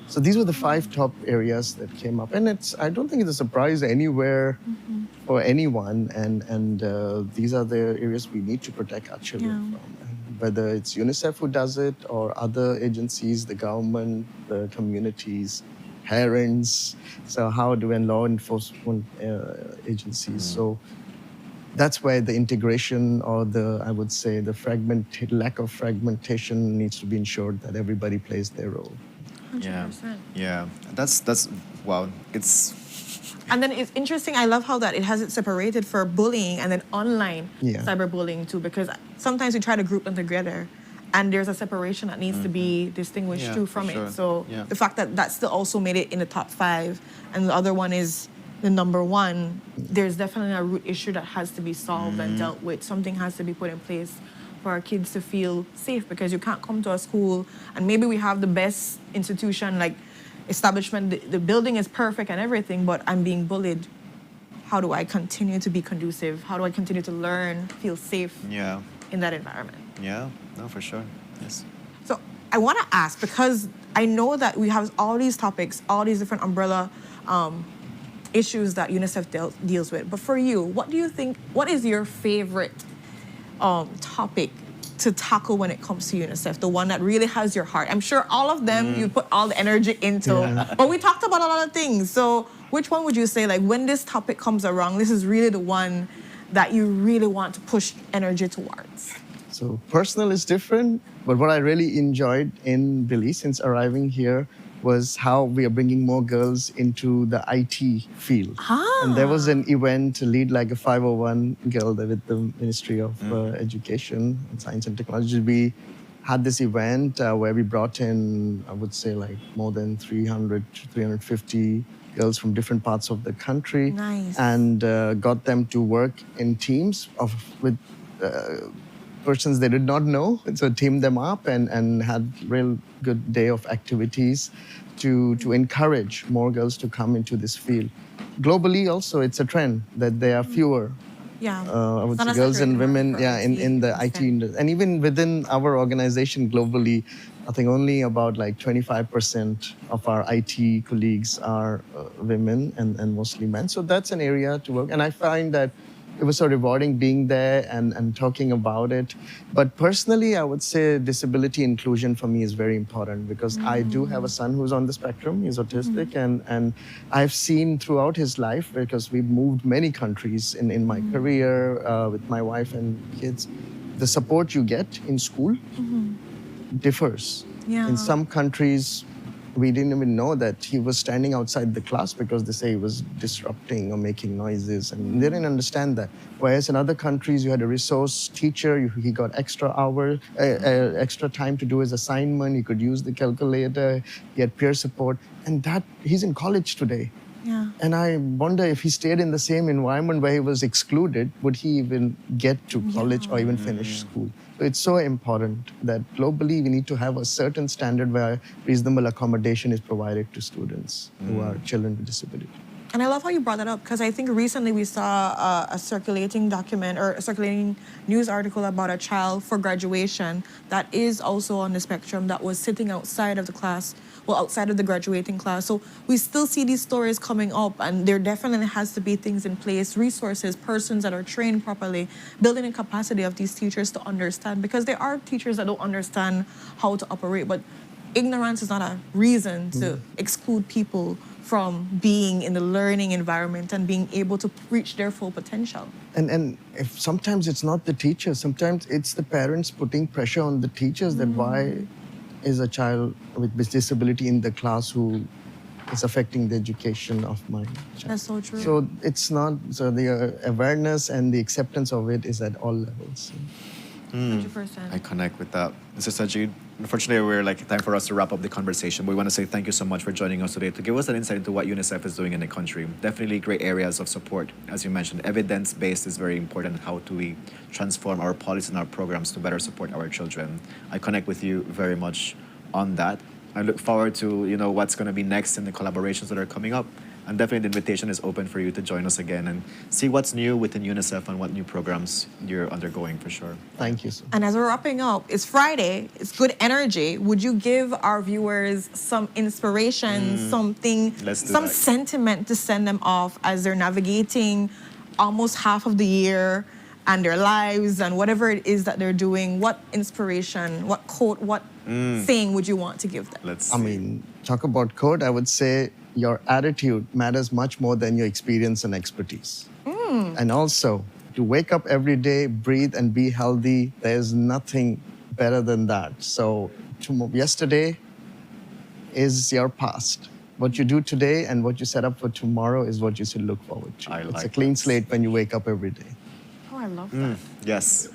So these were the 5 top areas that came up. And I don't think it's a surprise anywhere for anyone. And these are the areas we need to protect our children from. And whether it's UNICEF who does it or other agencies, the government, the communities, parents. So how do and law enforcement agencies. So that's where the integration or I would say, the lack of fragmentation needs to be ensured that everybody plays their role. 100%. Yeah. That's wow. And then it's interesting, I love how that it has it separated for bullying and then online Yeah. cyberbullying too, because sometimes we try to group them together and there's a separation that needs to be distinguished Yeah, too for from sure. it. So Yeah. the fact that that still also made it in the top 5 and the other one is the number 1, there's definitely a root issue that has to be solved and dealt with. Something has to be put in place for our kids to feel safe, because you can't come to a school and maybe we have the best institution, like establishment, the building is perfect and everything, but I'm being bullied. How do I continue to be conducive? How do I continue to learn, feel safe Yeah. in that environment? Yeah. No, for sure. Yes. So I want to ask, because I know that we have all these topics, all these different umbrella issues that UNICEF deals with. But for you, what do you think, what is your favorite topic to tackle when it comes to UNICEF, the one that really has your heart? I'm sure all of them you put all the energy into, but we talked about a lot of things. So which one would you say, like, when this topic comes around, this is really the one that you really want to push energy towards? So personal is different, but what I really enjoyed in Belize since arriving here was how we are bringing more girls into the IT field. And there was an event to lead like a 501 girl there with the Ministry of Education and Science and Technology. We had this event where we brought in, I would say, like more than 300 to 350 girls from different parts of the country. Nice. And got them to work in teams with persons they did not know. And so teamed them up and had real good day of activities to encourage more girls to come into this field. Globally also, it's a trend that there are fewer I would say girls and women in the IT industry. And even within our organization globally, I think only about like 25% of our IT colleagues are women and mostly men. So that's an area to work. And I find that it was so rewarding being there and talking about it. But personally, I would say disability inclusion for me is very important, because I do have a son who's on the spectrum. He's autistic. And I've seen throughout his life, because we've moved many countries in my career with my wife and kids, the support you get in school differs. Yeah. In some countries, we didn't even know that he was standing outside the class because they say he was disrupting or making noises, and they didn't understand that. Whereas in other countries, you had a resource teacher, he got extra hours, extra time to do his assignment, he could use the calculator, he had peer support, and that he's in college today. Yeah. And I wonder if he stayed in the same environment where he was excluded, would he even get to college or even finish school? So it's so important that globally we need to have a certain standard where reasonable accommodation is provided to students who are children with disability. And I love how you brought that up, because I think recently we saw a circulating document or a circulating news article about a child for graduation that is also on the spectrum that was sitting outside of the class, well, outside of the graduating class. So we still see these stories coming up, and there definitely has to be things in place, resources, persons that are trained properly, building the capacity of these teachers to understand, because there are teachers that don't understand how to operate, but ignorance is not a reason to exclude people from being in the learning environment and being able to reach their full potential. And if sometimes it's not the teachers, sometimes it's the parents putting pressure on the teachers that why is a child with disability in the class who is affecting the education of my child. That's so true. So it's not, so the awareness and the acceptance of it is at all levels. 100%. I connect with that. Mr. Sajid, unfortunately, we're like time for us to wrap up the conversation. But we want to say thank you so much for joining us today to give us an insight into what UNICEF is doing in the country. Definitely great areas of support. As you mentioned, evidence-based is very important. How do we transform our policies and our programs to better support our children? I connect with you very much on that. I look forward to, what's going to be next in the collaborations that are coming up. And definitely the invitation is open for you to join us again and see what's new within UNICEF and what new programs you're undergoing for sure. Thank you, sir. And as we're wrapping up, it's Friday, it's good energy. Would you give our viewers some inspiration, some sentiment to send them off as they're navigating almost half of the year and their lives and whatever it is that they're doing? What inspiration, what quote, what saying would you want to give them? I mean, talk about quote, I would say, your attitude matters much more than your experience and expertise. And also, to wake up every day, breathe and be healthy, there's nothing better than that. So yesterday is your past. What you do today and what you set up for tomorrow is what you should look forward to. It's a clean slate when you wake up every day. Oh, I love that. Yes.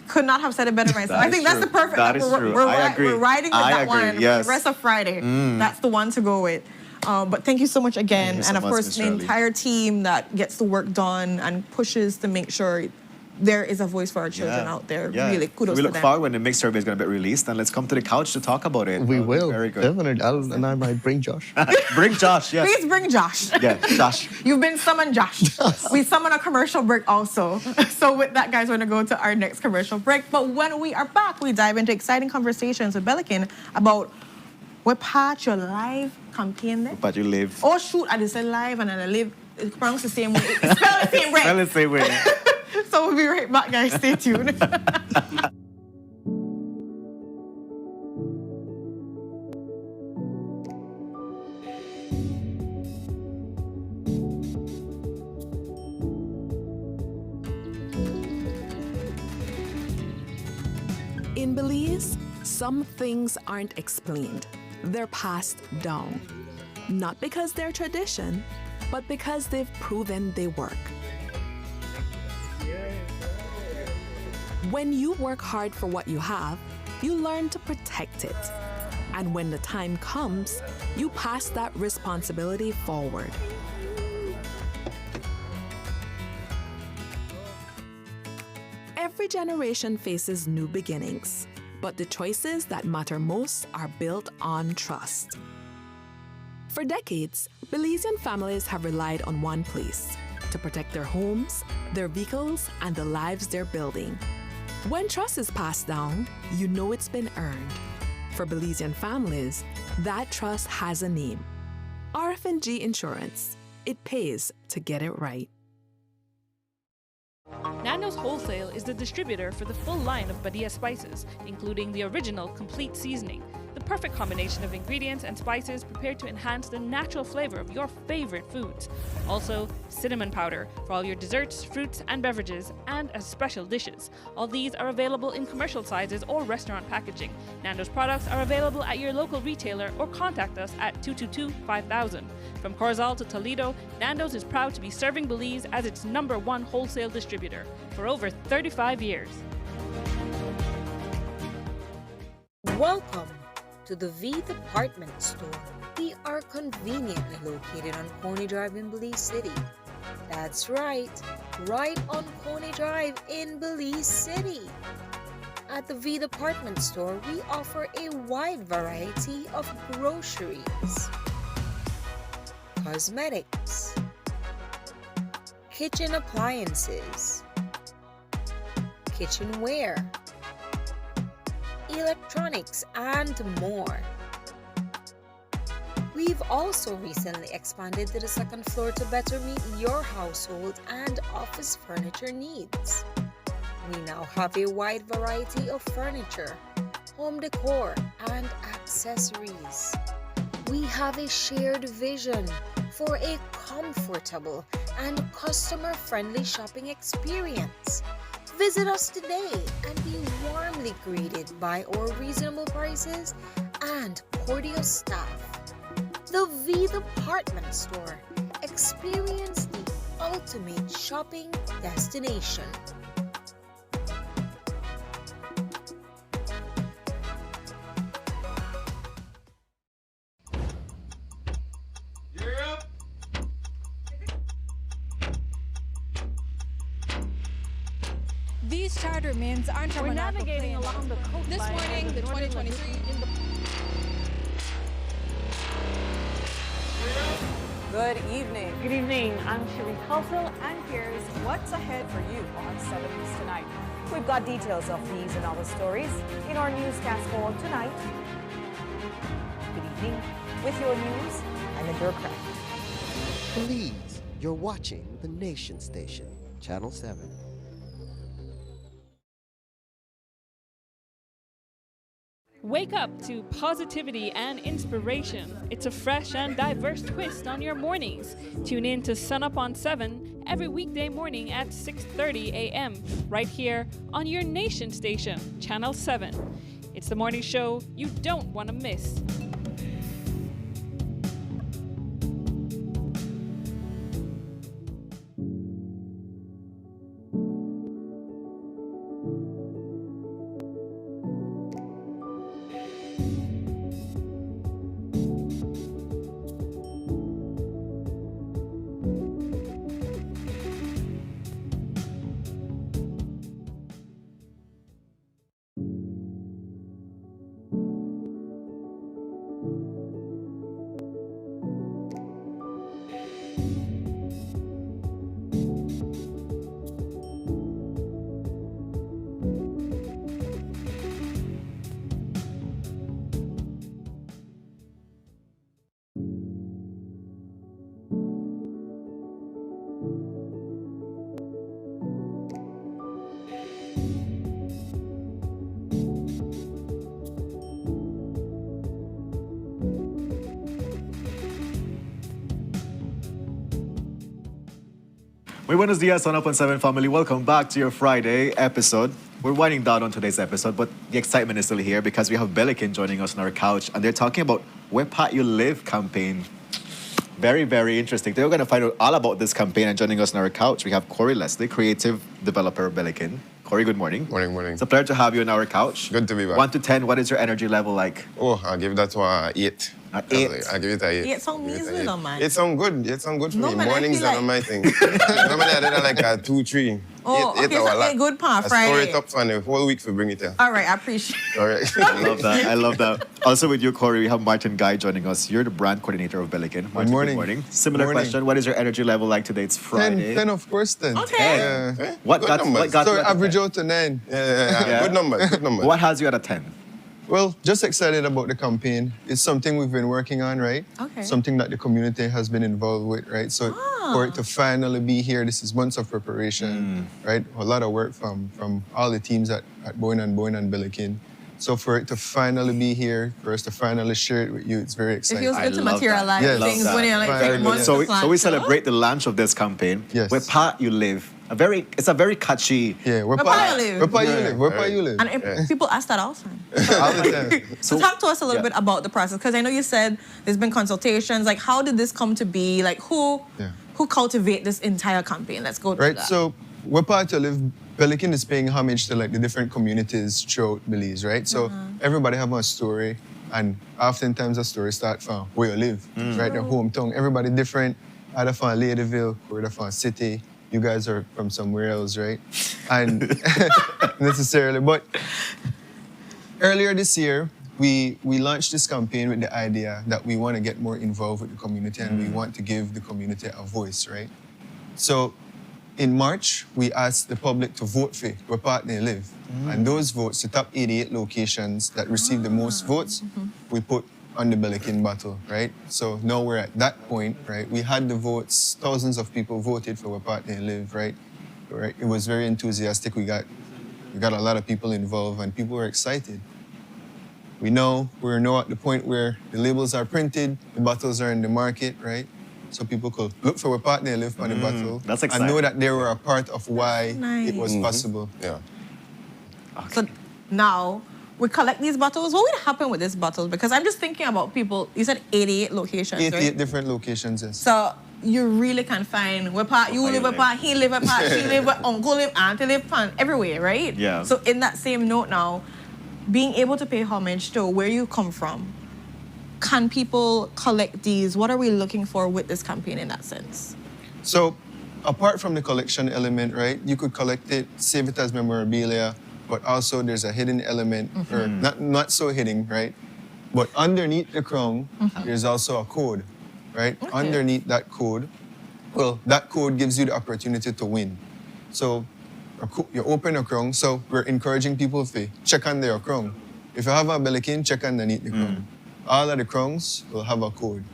Could not have said it better myself. That I think is that's true. the perfect. That is true. I agree. We're riding with I that agree, one yes. for the rest of Friday. That's the one to go with. But thank you so much again. Thank you so And of much, course, Ms. the Shirley. entire team that gets the work done and pushes to make sure there is a voice for our children out there. Really, kudos we to look them. forward when the mix survey is going to be released, and let's come to the couch to talk about it. We will. Very good. Definitely. And I might bring Josh. Bring Josh, yes. Please bring Josh. Yeah, Josh. You've been summoned, Josh. We summon a commercial break also. So with that, guys, we're going to go to our next commercial break. But when we are back, we dive into exciting conversations with Bellicanin about what part your live campaign there. But you live. Oh, shoot, I just said live and then I live. It's pronounced the same way. Spell the same way. Spell the same way. So we'll be right back, guys. Stay tuned. In Belize, some things aren't explained. They're passed down. Not because they're tradition, but because they've proven they work. When you work hard for what you have, you learn to protect it. And when the time comes, you pass that responsibility forward. Every generation faces new beginnings, but the choices that matter most are built on trust. For decades, Belizean families have relied on one place to protect their homes, their vehicles, and the lives they're building. When trust is passed down, you know it's been earned. For Belizean families, that trust has a name. RF&G Insurance. It pays to get it right. Nando's Wholesale is the distributor for the full line of Badia spices, including the original complete seasoning, the perfect combination of ingredients and spices prepared to enhance the natural flavor of your favorite foods. Also, cinnamon powder for all your desserts, fruits, and beverages, and as special dishes. All these are available in commercial sizes or restaurant packaging. Nando's products are available at your local retailer or contact us at 222-5000. From Corozal to Toledo, Nando's is proud to be serving Belize as its #1 wholesale distributor for over 35 years. Welcome to the V Department Store. We are conveniently located on Coney Drive in Belize City. That's right on Coney Drive in Belize City. At the V Department Store, we offer a wide variety of groceries, cosmetics, kitchen appliances, kitchenware, electronics, and more. We've also recently expanded to the second floor to better meet your household and office furniture needs. We now have a wide variety of furniture, home decor, and accessories. We have a shared vision for a comfortable and customer-friendly shopping experience. Visit us today and be warmly greeted by our reasonable prices and cordial staff. The V Department Store. Experience the ultimate shopping destination. These charter mints aren't We're navigating along the coast. This morning, the 2023 Good evening. Good evening. I'm Cherie Halsell, and here's what's ahead for you on 7 News Tonight. We've got details of these and other stories in our newscast for tonight. Good evening. With your news, I'm a bureaucrat. Belize, you're watching the Nation Station, Channel 7. Wake up to positivity and inspiration. It's a fresh and diverse twist on your mornings. Tune in to Sunup on 7 every weekday morning at 6:30 a.m. right here on your Nation Station, Channel 7. It's the morning show you don't want to miss. Muy buenos dias, Sunup on 7 family. Welcome back to your Friday episode. We're winding down on today's episode, but the excitement is still here because we have Bellicanin joining us on our couch, and they're talking about Where Part You Live campaign. Very, very interesting. They're going to find out all about this campaign, and joining us on our couch, we have Corey Leslie, creative developer of Bellicanin. Corey, good morning. Morning. It's a pleasure to have you on our couch. Good to be back. 1 to 10, what is your energy level like? Oh, I'll give that to an 8. An 8? I'll give it a 8. It sounds measly though, man. It sounds good. It sounds good for No, me. man, I Mornings feel are not my thing. Normally I did like a 2, 3. Oh, eight okay, hour so lot. a good part, I store Friday. it up for the whole week to bring it here. All right, I appreciate it. All right. I love that. Also with you, Corey, we have Martin Guy joining us. You're the brand coordinator of Bellicanin. Martin, morning. Good morning. Similar Morning. question. What is your energy level like today? It's Friday. 10 of course then. Okay. Yeah. What Good got numbers. you So at a average 10? out to 9. Yeah. Good numbers. What has you at a 10? Well, just excited about the campaign. It's something we've been working on, right? Okay. Something that the community has been involved with, right? So for it to finally be here, this is months of preparation, right? A lot of work from all the teams at Boyne and Bellicanin. So for it to finally be here, for us to finally share it with you, it's very It exciting. feels good to materialize Yes. things when you're like Very 10 good. months So to we plan. celebrate the launch of this campaign. Yes. Where Part You Live. It's a very catchy. Yeah, Where part you live. Where part you live? Where part you live? And people ask that all the time. All the time. So talk to us a little bit about the process, because I know you said there's been consultations. Like, how did this come to be? Like, who cultivate this entire campaign? Let's go through Right, that. so we're part to live. Bellicanin is paying homage to like the different communities throughout Belize, right? So everybody have a story, and oftentimes a story starts from where you live, right? Their hometown. Everybody different. Either from Ladyville, or either from city. You guys are from somewhere else, right? And necessarily, but earlier this year, we launched this campaign with the idea that we want to get more involved with the community and we want to give the community a voice, right? So in March, we asked the public to vote for where part they live. And those votes, the top 88 locations that received the most votes, we put on the Bellicanin battle, right? So now we're at that point, right? We had the votes, thousands of people voted for where part they live, right? It was very enthusiastic. We got a lot of people involved and people were excited. We're now at the point where the labels are printed, the bottles are in the market, right? So people could look for where part they live on the bottle That's and exciting. know that they were a part of why it was Nice. possible. Yeah. So now we collect these bottles. What would happen with these bottles? Because I'm just thinking about people. You said 88 locations, 88 right? different locations, yes. So you really can find where part you live, where part he live, where part she live, where uncle live, auntie live, pan everywhere, right? Yeah. So in that same note now, being able to pay homage to where you come from, can people collect these? What are we looking for with this campaign in that sense? So apart from the collection element, right, you could collect it, save it as memorabilia, but also there's a hidden element, or not so hidden, right? But underneath the crown, there's also a code, right? Underneath that code, well, that code gives you the opportunity to win. So you open a crown, so we're encouraging people to check under your crown. If you have a Bellicanin, check underneath the crown. All of the crowns will have a code,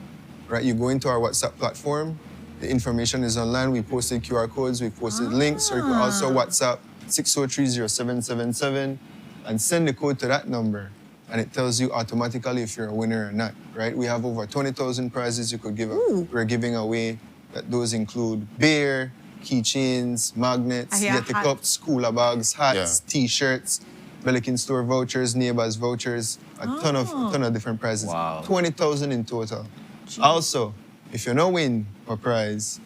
right? You go into our WhatsApp platform, the information is online, we posted QR codes, we posted links, so you can also WhatsApp 6030777 and send the code to that number, and it tells you automatically if you're a winner or not, right? We have over 20,000 prizes you could give. We're giving away. Those include beer, keychains, magnets, Yeti cups, cooler bags, hats, T-shirts, Bellicanin store vouchers, neighbors vouchers, a ton of different prizes. Wow. 20,000 in total. Also, if you don't win a prize,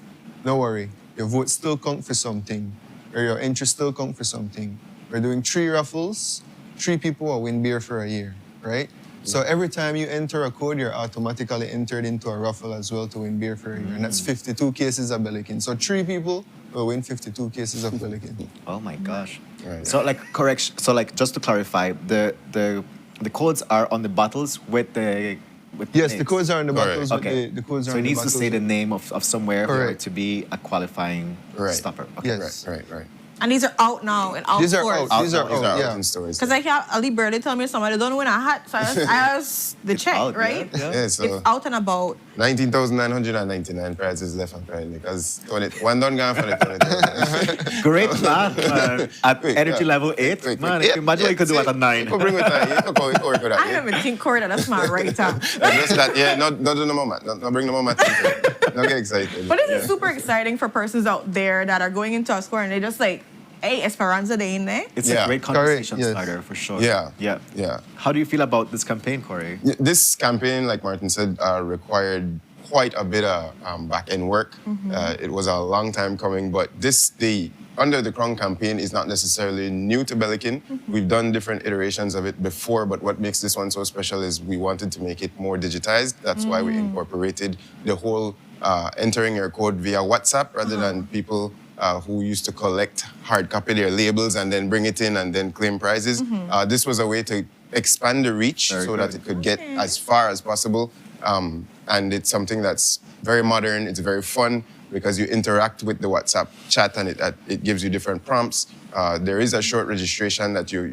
no worry. Your vote still count for something, or your entry still count for something. We're doing 3 raffles, 3 people will win beer for a year, right? So every time you enter a code, you're automatically entered into a raffle as well to win beer for a year. And that's 52 cases of Bellicanin. So 3 people will win 52 cases of Bellicanin. Oh my gosh. Right. So just to clarify, the codes are on the bottles with the Yes, names. the codes are on the bottles. Okay. The codes are So on it the needs to bottles. say the name of somewhere for it Correct. to be a qualifying Right. stopper. Okay. Yes. Right. And these are out now in all These are stores. out. These are out. Yeah. in stores. Because I hear Ali Birdie tell me somebody don't win a hat, so I asked the check, out, right? Yeah, so It's out and about. 19,999 prizes left apparently because one done gone for the 20,000. Great plan, man. At energy level 8, man. Imagine what you could do at a 9. You bring it on. You could go with that. I don't even think Corey that's my right time. Just that, yeah, not do the moment. Not bring the moment into it. Don't get excited. But this is super exciting for persons out there that are going into a store and they just like, hey, Esperanza Day in there. It's a great conversation starter for sure. Yeah. How do you feel about this campaign, Corey? This campaign, like Martin said, required quite a bit of back-end work. It was a long time coming, but the Under the Crown campaign is not necessarily new to Bellican. We've done different iterations of it before, but what makes this one so special is we wanted to make it more digitized. That's why we incorporated the whole entering your code via WhatsApp rather than people who used to collect hard copy their labels and then bring it in and then claim prizes. This was a way to expand the reach that it could get as far as possible. And it's something that's very modern, it's very fun because you interact with the WhatsApp chat and it gives you different prompts. There is a short registration that you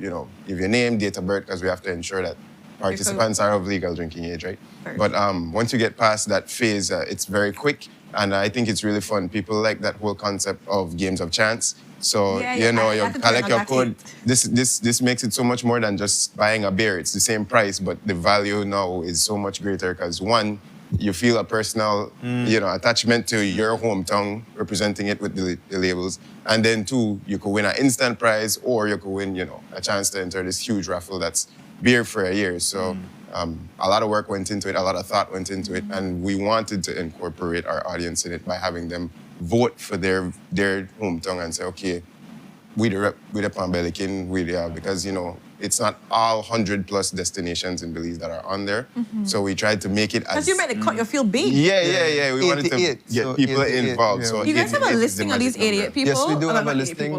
give your name, date of birth, because we have to ensure that participants are of legal drinking age, right? But once you get past that phase, it's very quick. And I think it's really fun. People like that whole concept of games of chance. So, you collect your code. This makes it so much more than just buying a beer. It's the same price, but the value now is so much greater because one, you feel a personal, attachment to your hometown, representing it with the labels. And then two, you could win an instant prize or you could win, a chance to enter this huge raffle that's beer for a year. So a lot of work went into it, a lot of thought went into it, and we wanted to incorporate our audience in it by having them vote for their hometown and say, okay, we the rep on Bellican, because, it's not all 100+ destinations in Belize that are on there. So we tried to make it as... Because you made it you feel big. Yeah. We wanted to get people involved. So you guys have a listing of these 88 people? Yes, we do have a listing.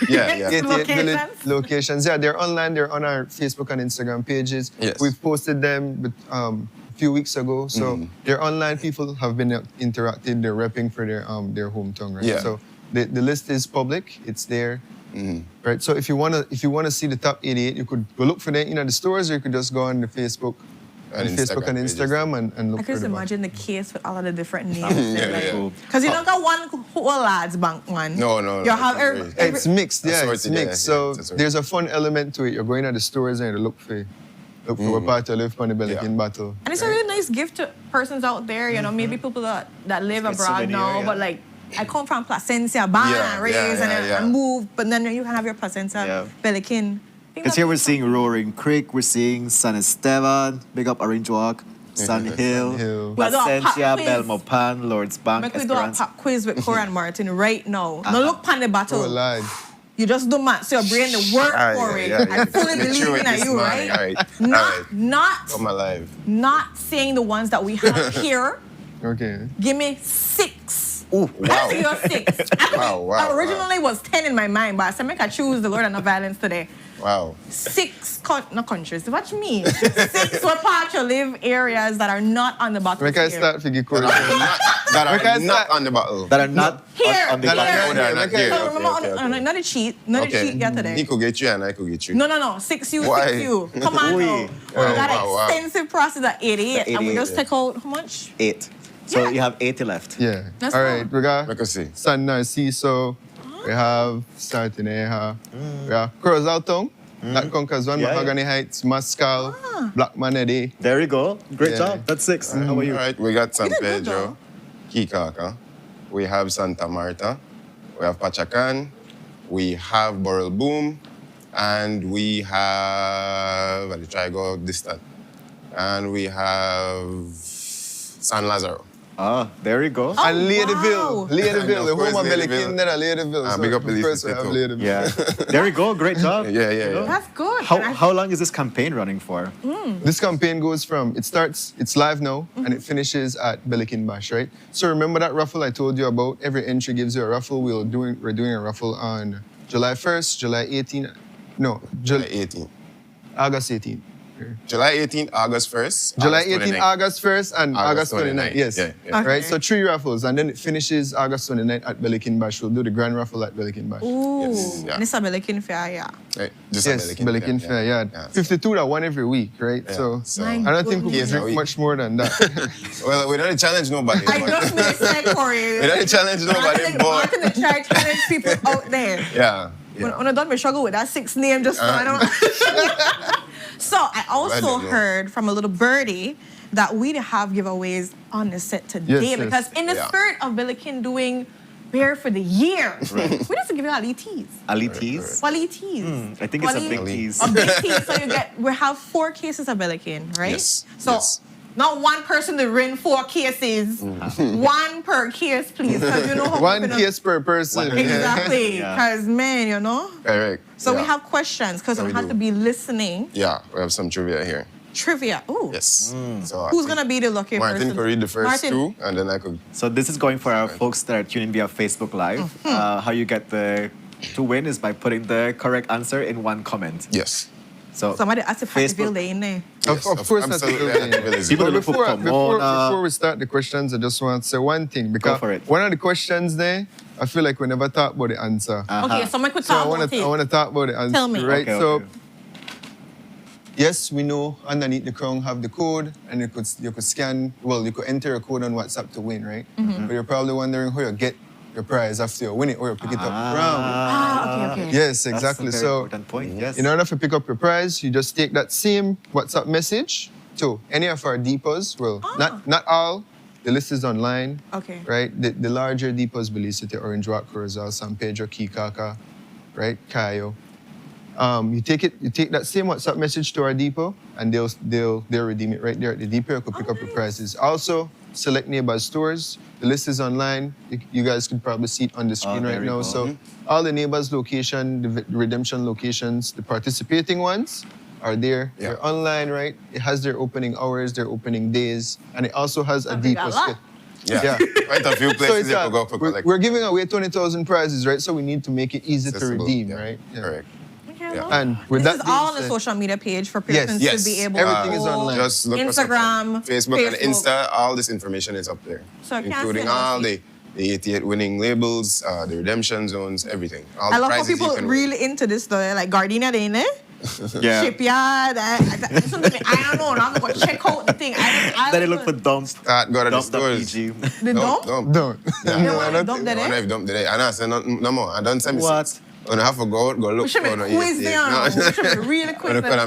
Yeah. 88 locations. Yeah, they're online. They're on our Facebook and Instagram pages. Yes. We've posted them a few weeks ago. So they're online. People have been interacting. They're repping for their hometown, right? Yeah. So the list is public. It's there. Right. So if you wanna see the top 88, you could go look for them in the stores, or you could just go on the Facebook and Instagram and look I for can them. imagine the case with all of the different names. Because you don't got one whole lads bank one. No. You have it's mixed. Yeah, it's sorted, mixed. So there's a fun element to it. You're going to the stores and you look for what part you live on the Bellican battle. And it's a really nice gift to persons out there, maybe people that live abroad now, but like, I come from Placencia, born and raised, and I moved, but then you can have your Placencia, Bellican. Because here we're seeing Roaring Creek, we're seeing San Esteban, big up Orange Walk, San Hill, Placencia, Belmopan, Lord's Bank, Esperanza. We do a pop quiz with Cora and Martin right now. Now look pan the battle. Oh, Lord. You just do math, so your brain the work for it. I fully believe in you, right? Not saying the ones that we have here. Okay. Give me 6. Ooh, wow. You're 6. Originally was 10 in my mind, but I said, make I choose the Lord and not violence today. Wow. 6 not countries. What you mean? 6 what part you live areas that are not on the bottle. Make I start figure that are not on the bottle. That are not here. on the bottle. Okay. Not the cheat. Not the cheat yet today. He could get you and I could get you. No. 6 you, 6 you. Come on now. We got an extensive process at 88, and we just take out how much? 8. So you have 80 left. Yeah. That's all right, we got San San Narciso. We have Sartineja. We have Cruzalton. That conquers one. Mahogany Heights, Mascal, Black Manedy. There you go. Great job. That's 6. How about you? All right, we got San Pedro, Kikaka. We have Santa Marta. We have Pachacan. We have Boral Boom. And we have, I'll try to go distant. And we have San Lazaro. There you go. And Ladyville. Ladyville, the home of Bellican, then Ladyville. Big up Belize. Yeah. There you go. Great job. Yeah. That's good. How long is this campaign running for? This campaign goes from, it's live now, and it finishes at Bellican Bash, right? So remember that raffle I told you about? Every entry gives you a raffle. We're doing a raffle on July 1st, July 18th. No, July 18th. August 18th. July 18th, August 1st. July August 18th, 29th. August 1st, and August 29th. Yes. Yeah, yeah. Right, so 3 raffles, and then it finishes August 29th at Bellicanin Bash. We'll do the grand raffle at Bellicanin Bash. Ooh, yeah. and it's a Bellicanin fair, yeah. Right. Just Yes, Bellicanin Fair, yeah. 52 that one every week, right? Yeah. So, So- I don't think we Yes, can a drink week. much more than that. Well, we don't challenge nobody. I just want to say, Corey. We don't challenge nobody, but Martin, to try to challenge people out there. yeah. When I done, we struggle with that 6 name just so I don't. So I also don't know. heard from a little birdie that we have giveaways on the set today Yes, yes. because in the Yeah. spirit of Bellicanin doing Bear for the Year, we just give you our ETs. Ali teas? Well, ETs. I think it's a big teas. A big tea. So we have 4 cases of Bellicanin, right? Yes, So yes. not one person to win 4 cases. One per case, please. Because you know how One people- case per person. Exactly. Yeah. Because man, you know. Correct. So we Yeah. have questions because we we have do. to be listening. Yeah, we have some trivia here. Trivia. Ooh. Yes. So I Who's think gonna be the lucky Martin person? could read the first Martin. 2, and then I could. So this is going for our folks that are tuning via Facebook Live. How you get to win is by putting the correct answer in one comment. Yes. So Somebody asked if Facebook. Fattyville in there. Of course, that's absolutely. the People But look for before we start the questions, I just want to say one thing. Because for it. one of the questions there, I feel like we never talk about the answer. Okay, so I could So talk I about it. want to talk about the answer. Tell me. Right? Okay, So, okay. yes, we know underneath the crown have the code, and you could scan. Well, you could enter a code on WhatsApp to win, right? But you're probably wondering how you get your prize after you win it or you pick it up from. Okay. Yes, That's exactly. a very So, important point. Yes. in order to pick up your prize, you just take that same WhatsApp message to any of our depots. Well, not all. The list is online. Okay. Right? The larger depots, Belize City, Orange Rock, Corozal, San Pedro, Kikaka, right? Cayo. You take that same WhatsApp message to our depot, and they'll redeem it right there at the depot. You could pick up your prizes. Also, select nearby stores. The list is online. You guys could probably see it on the screen there right we now. go. So all the neighbors' location, the redemption locations, the participating ones are there. Yeah. They're online, right? It has their opening hours, their opening days, and it also has a big depot. a lot. Yeah. Quite a few places you could go for we're, collect. we're giving away 20,000 prizes, right? So we need to make it easy to Accessible, redeem, yeah. right? Yeah. Correct. Okay, well, And with this that is all on being the said- social media page for Yes, persons Yes. to be able Everything to is go. online. Just look us up Instagram, on Facebook and Insta. All this information is up there, So I can't including say all nothing. the 88 winning labels, the redemption zones, everything. All I the love how prizes you people can really into this though. Like Gardenia, they in there. Yeah. Shipyard. Something I don't know. Now I'm gonna check out the thing. I Then they look for dumps. Start go to the Dump stores. PG. the dump. Don't. Yeah. They want to dump that I don't know eh? if dump today. I know, say no more. I don't send me What? six. When I have to go out, go look We should for make no quiz 88. there. No. We should make really quiz When there. I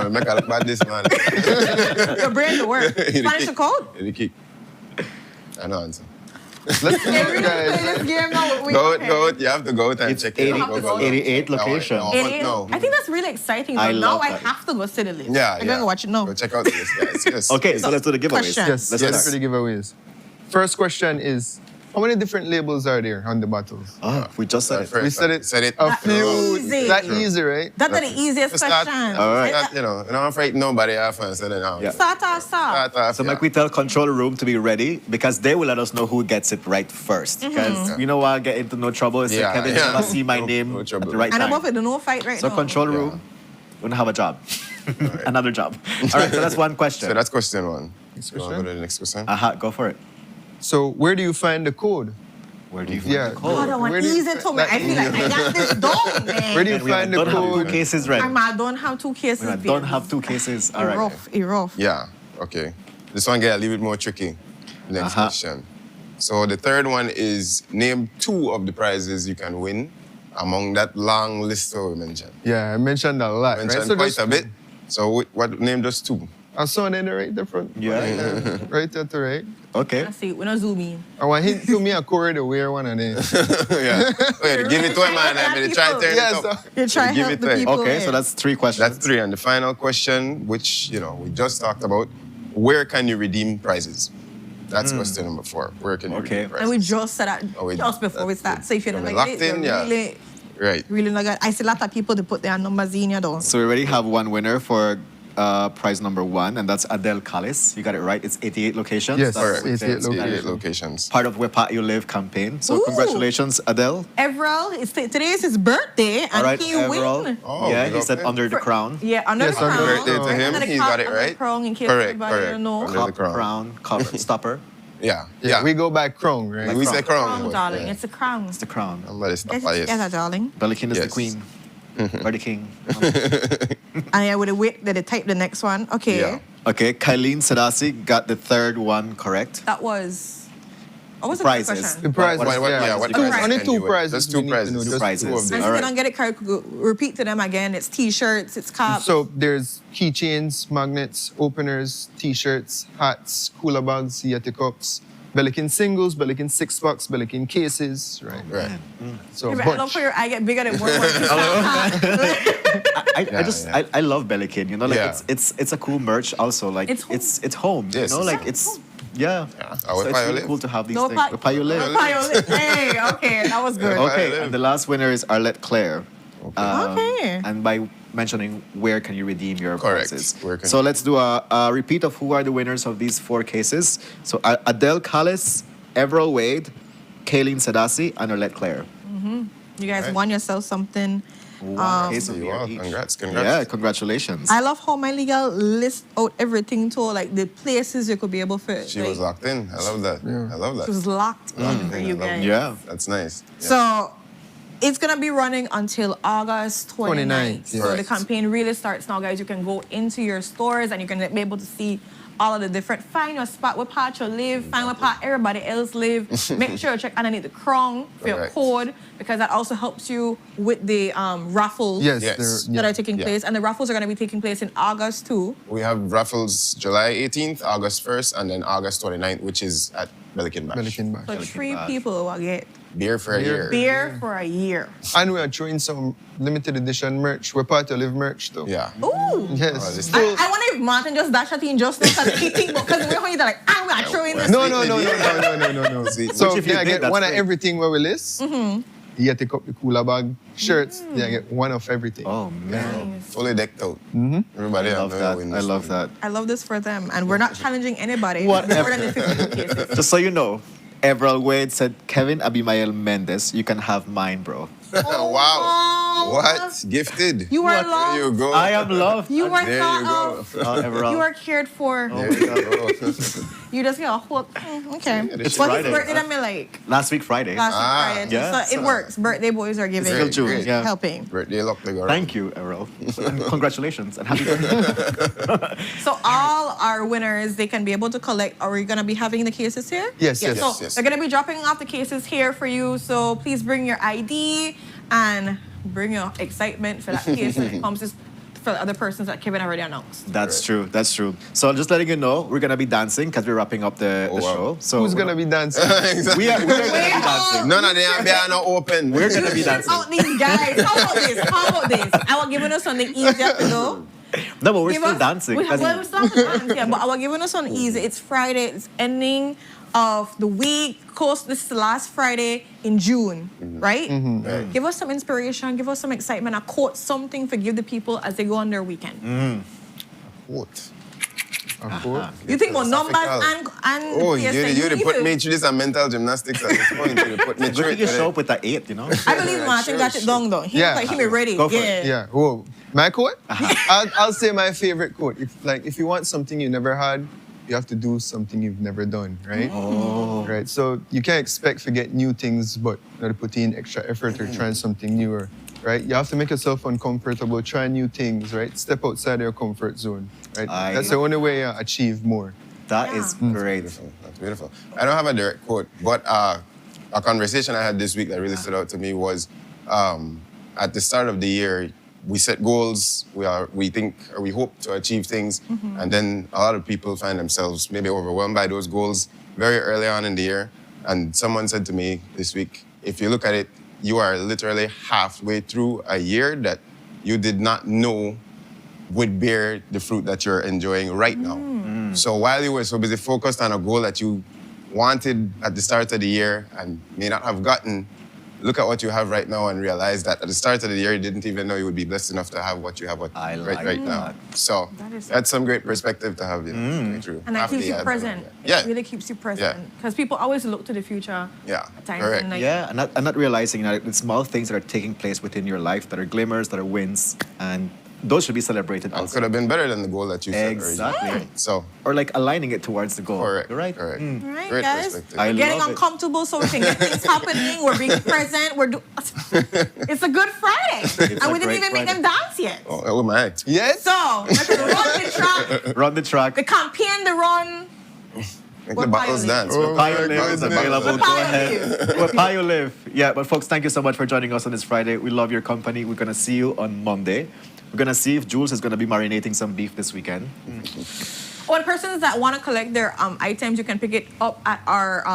make a look bad this man. Your brain to work. The Spanish kick. to code. The kick. I know answer. Let's do They it, really play guys. this game now. Go out. You have to go out and It's check 80 it out. 88 location. No. I think that's really exciting. I But now love I that. have to go see the list. Yeah, I'm gonna watch it now. Go check out the list, guys. Yes. Okay, so let's do the giveaways. Question. Yes, Let's yes, start. for the giveaways. First question is, how many different labels are there on the bottles? Oh, we just said it. We said it. Said it. A That few. easy. That easy, right? That's the easiest Start- question. All right. You know, I'm afraid nobody have fun. So then, Yeah. Start. So like we tell control room to be ready because they will let us know who gets it right first. Because you know what, get into no trouble. It's Yeah, like Kevin yeah. never see my name no at trouble. the right And time. above it, the no fight right So now. control room, we don't have a job. Another job. All right, so that's one question. So that's question one. Next You want to question. go to the next question? Go for it. So where do you find the code? Where do you find Yeah. the Oh, code? that one Where do you easy fi- to me. that- I feel like I got this done, man. Where do you And we find the don't have code? two cases ready. I don't have 2 cases. We don't have 2 cases. All right. Rough. Yeah. Okay. This one get a little bit more tricky. Next question. So the third one is name 2 of the prizes you can win among that long list that we mentioned. Yeah, I mentioned a lot, right? Mentioned So quite just a bit. So what name just 2? I saw it right there front. Yeah. Right there to right. Okay. I see. We're not zooming. I want him to me a Corey to wear one of them. Yeah. Wait, give it to him, man. I'm going to try to turn Yes, it up. You try to Give help it the to him. people. Okay, here. so that's 3 questions. That's 3. And the final question, which, we just talked about, where can you redeem prizes? That's question number 4. Where can you redeem prizes? And we just said that we- just before we start. So if you're so not we like locked it, in, you're yeah. really Right. not good. I see a lot of people to put their numbers in here though. So we already have one winner for prize number 1, and that's Adele Callis. You got it right. It's 88 locations. Yes, That's correct. 88 locations. Part of Where Part You Live campaign. So Ooh. congratulations, Adele. Everell, today is his birthday, and All right, he Everell. win. Yeah, he said under the crown. Yeah, under the crown. Birthday to him. Under the He crown, got it under the right. crown, in case Correct, anybody correct. don't know. Under the crown. Stopper. Yeah. We go by crown, right? We say crown. Crown, darling. It's a crown. It's the crown. Somebody stop Yes, by it. yes, darling. Bellicanin is the Yes. queen. Or the king. And I would have wait that they type the next one. Okay. Yeah. Okay, Kylene Sadasi got the third one correct. That was. What was the Prizes. question? The prize, What- what- yeah. what Two- prizes only can two you win? prizes. Just two we need to prizes. know, Two just prizes. two of And them. if they don't get it correct, repeat to them again. It's t-shirts, it's caps. So there's keychains, magnets, openers, t-shirts, hats, cooler bags, Yeti cups, Bellicanin singles, Bellicanin 6-packs, Bellicanin cases, right? Right. So Yeah, but I bunch. love how your eye get bigger than one. I love Bellicanin. You know, like Yeah. it's a cool merch. Also, like It's home. it's home. Yes, You know, it's like it's yeah. So it's really cool to have these No things. pa- Where you live. Hey, okay, that was good. Okay, and the last winner is Arlette Claire. Okay. And by mentioning where can you redeem your Correct. prizes. Where can So you- let's do a repeat of who are the winners of these 4 cases. So Adele Callis, Everell Wade, Kylene Sadasi, and Arlette Claire. You guys Right. won yourself something. One case of You beer are. each. Congrats. Yeah, congratulations. I love how my legal list out everything too, like the places you could be able to. She was locked in. I love that. I love that. She was locked in for I you love guys. it. Yeah. That's nice. Yeah. So it's gonna be running until August 29th. 29th, So the correct. campaign really starts now, guys. You can go into your stores and you can be able to see all of the different. Find your spot where part you live. Find where part everybody else live. Make sure you check underneath the crown for your Correct. code, because that also helps you with the raffles Yes, Yes. they're- that yeah. are taking Yeah. place. And the raffles are gonna be taking place in August too. We have raffles July 18th, August 1st, and then August 29th, which is at Bellicanin Bash. Bellicanin Bash. So 3 people will get Beer for a year. beer for a year. And we are throwing some limited edition merch. We're part of Live merch though. Yeah. Ooh. Yes. this- I wonder if Martin just dash at in just because he think because we're going to like, we are throwing this. No. So Which if you yeah, I did, get that's one of great. everything where we list. You take up the cooler bag, shirts. Yeah, I get one of everything. Oh man, Fully decked out. Everybody I have love their that. win I this love one. that. I love this for them, and we're not challenging anybody. More Whatever. than the 52 cases. Just so you know, Everell Wade said, Kevin Abimael Mendes, you can have mine, bro. Wow. What? Gifted. You are There loved. you go. I am loved. You are There thought you go. of. Everell. You are cared for. There you go. You just get a whole. Okay. It's But Friday. his birthday, I mean, like Last week, Friday. last Ah, week Friday. yeah. So it works. Birthday boys are giving, Still June, great. yeah. helping. Birthday luck to go around. Thank you, Errol. And congratulations and happy birthday. So all our winners, they can be able to collect. Are we gonna be having the cases here? Yes, yes. So Yes. they're gonna be dropping off the cases here for you. So please bring your ID and bring your excitement for that case when it comes to for the other persons that Kevin already announced. That's true. That's true. So just letting you know, we're gonna be dancing because we're wrapping up the wow. show. So Who's gonna be dancing? Exactly. we are gonna be dancing. None of them are not open. We're gonna be dancing. Out these guys. How about this? How about this? I was giving us something easier to do. No, but we're Give still us- dancing. We, well, we still have to dance, yeah, but I was giving us something easy. It's Friday. It's ending of the week. Of course, this is the last Friday in June, right? Give us some inspiration. Give us some excitement. A quote, something for give the people as they go on their weekend. What? Of course. You think about numbers Philosophical. and Oh, yes, you need put to- me through this and mental gymnastics at this point. You put me Good through thing it. you show today. up with that 8, you know? I believe Martin got it done though. He Yeah. like he be ready. Go for it. Yeah. Yeah. Whoa. My quote? I'll say my favorite quote. If you want something you never had, you have to do something you've never done, right? Oh. Right. So you can't expect to get new things, but you got to put in extra effort or try something newer, right? You have to make yourself uncomfortable, try new things, right? Step outside your comfort zone, right? That's the only way you achieve more. That is great. Beautiful. That's beautiful. I don't have a direct quote, but a conversation I had this week that really stood out to me was at the start of the year, we set goals, we think or we hope to achieve things, and then a lot of people find themselves maybe overwhelmed by those goals very early on in the year. And someone said to me this week, if you look at it, you are literally halfway through a year that you did not know would bear the fruit that you're enjoying right now. So while you were so busy focused on a goal that you wanted at the start of the year and may not have gotten, look at what you have right now and realize that at the start of the year, you didn't even know you would be blessed enough to have what you have right now. So that's some great perspective to have, you know, true. And that keeps you present. Yeah. It really keeps you present. Because people always look to the future. Yeah. At times. Correct. And like, Yeah, and not realizing that it's small things that are taking place within your life that are glimmers, that are wins, and those should be celebrated And also. could have been better than the goal that you set Exactly. originally. So, or like aligning it towards the goal. correct. You're right. Correct. All right, Great guys. perspective. I We're getting love it. uncomfortable, so we can get things happening. We're being present. It's a good Friday. And we didn't even make them dance yet. Oh my. Yes. So, let's run the track. Run the track. The campaign, the run. Make the battles dance. Where Payo is available. Go ahead. Where Payo live. Yeah, but folks, thank you so much for joining us on this Friday. We love your company. We're going to see you on Monday. We're going to see if Jules is going to be marinating some beef this weekend. When persons that want to collect their items, you can pick it up at our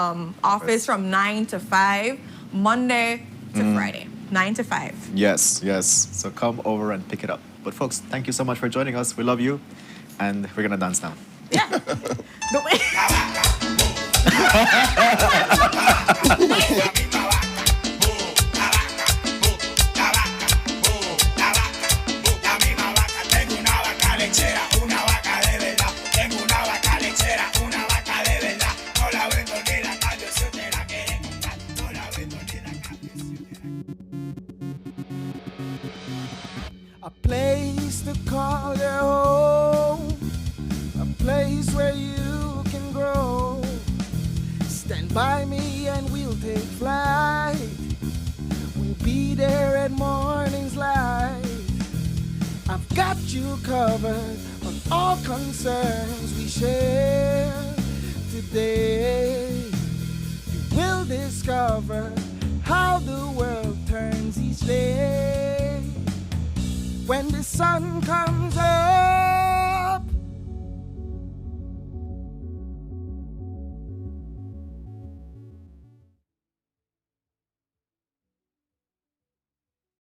office from 9 to 5, Monday to Friday. 9 to 5. Yes, yes. So come over and pick it up. But folks, thank you so much for joining us. We love you. And we're going to dance now. The way- A place to call your home, a place where you can grow. Stand by me and we'll take flight. We'll be there at morning's light. I've got you covered on all concerns we share today. You will discover how the world turns each day. When the sun comes up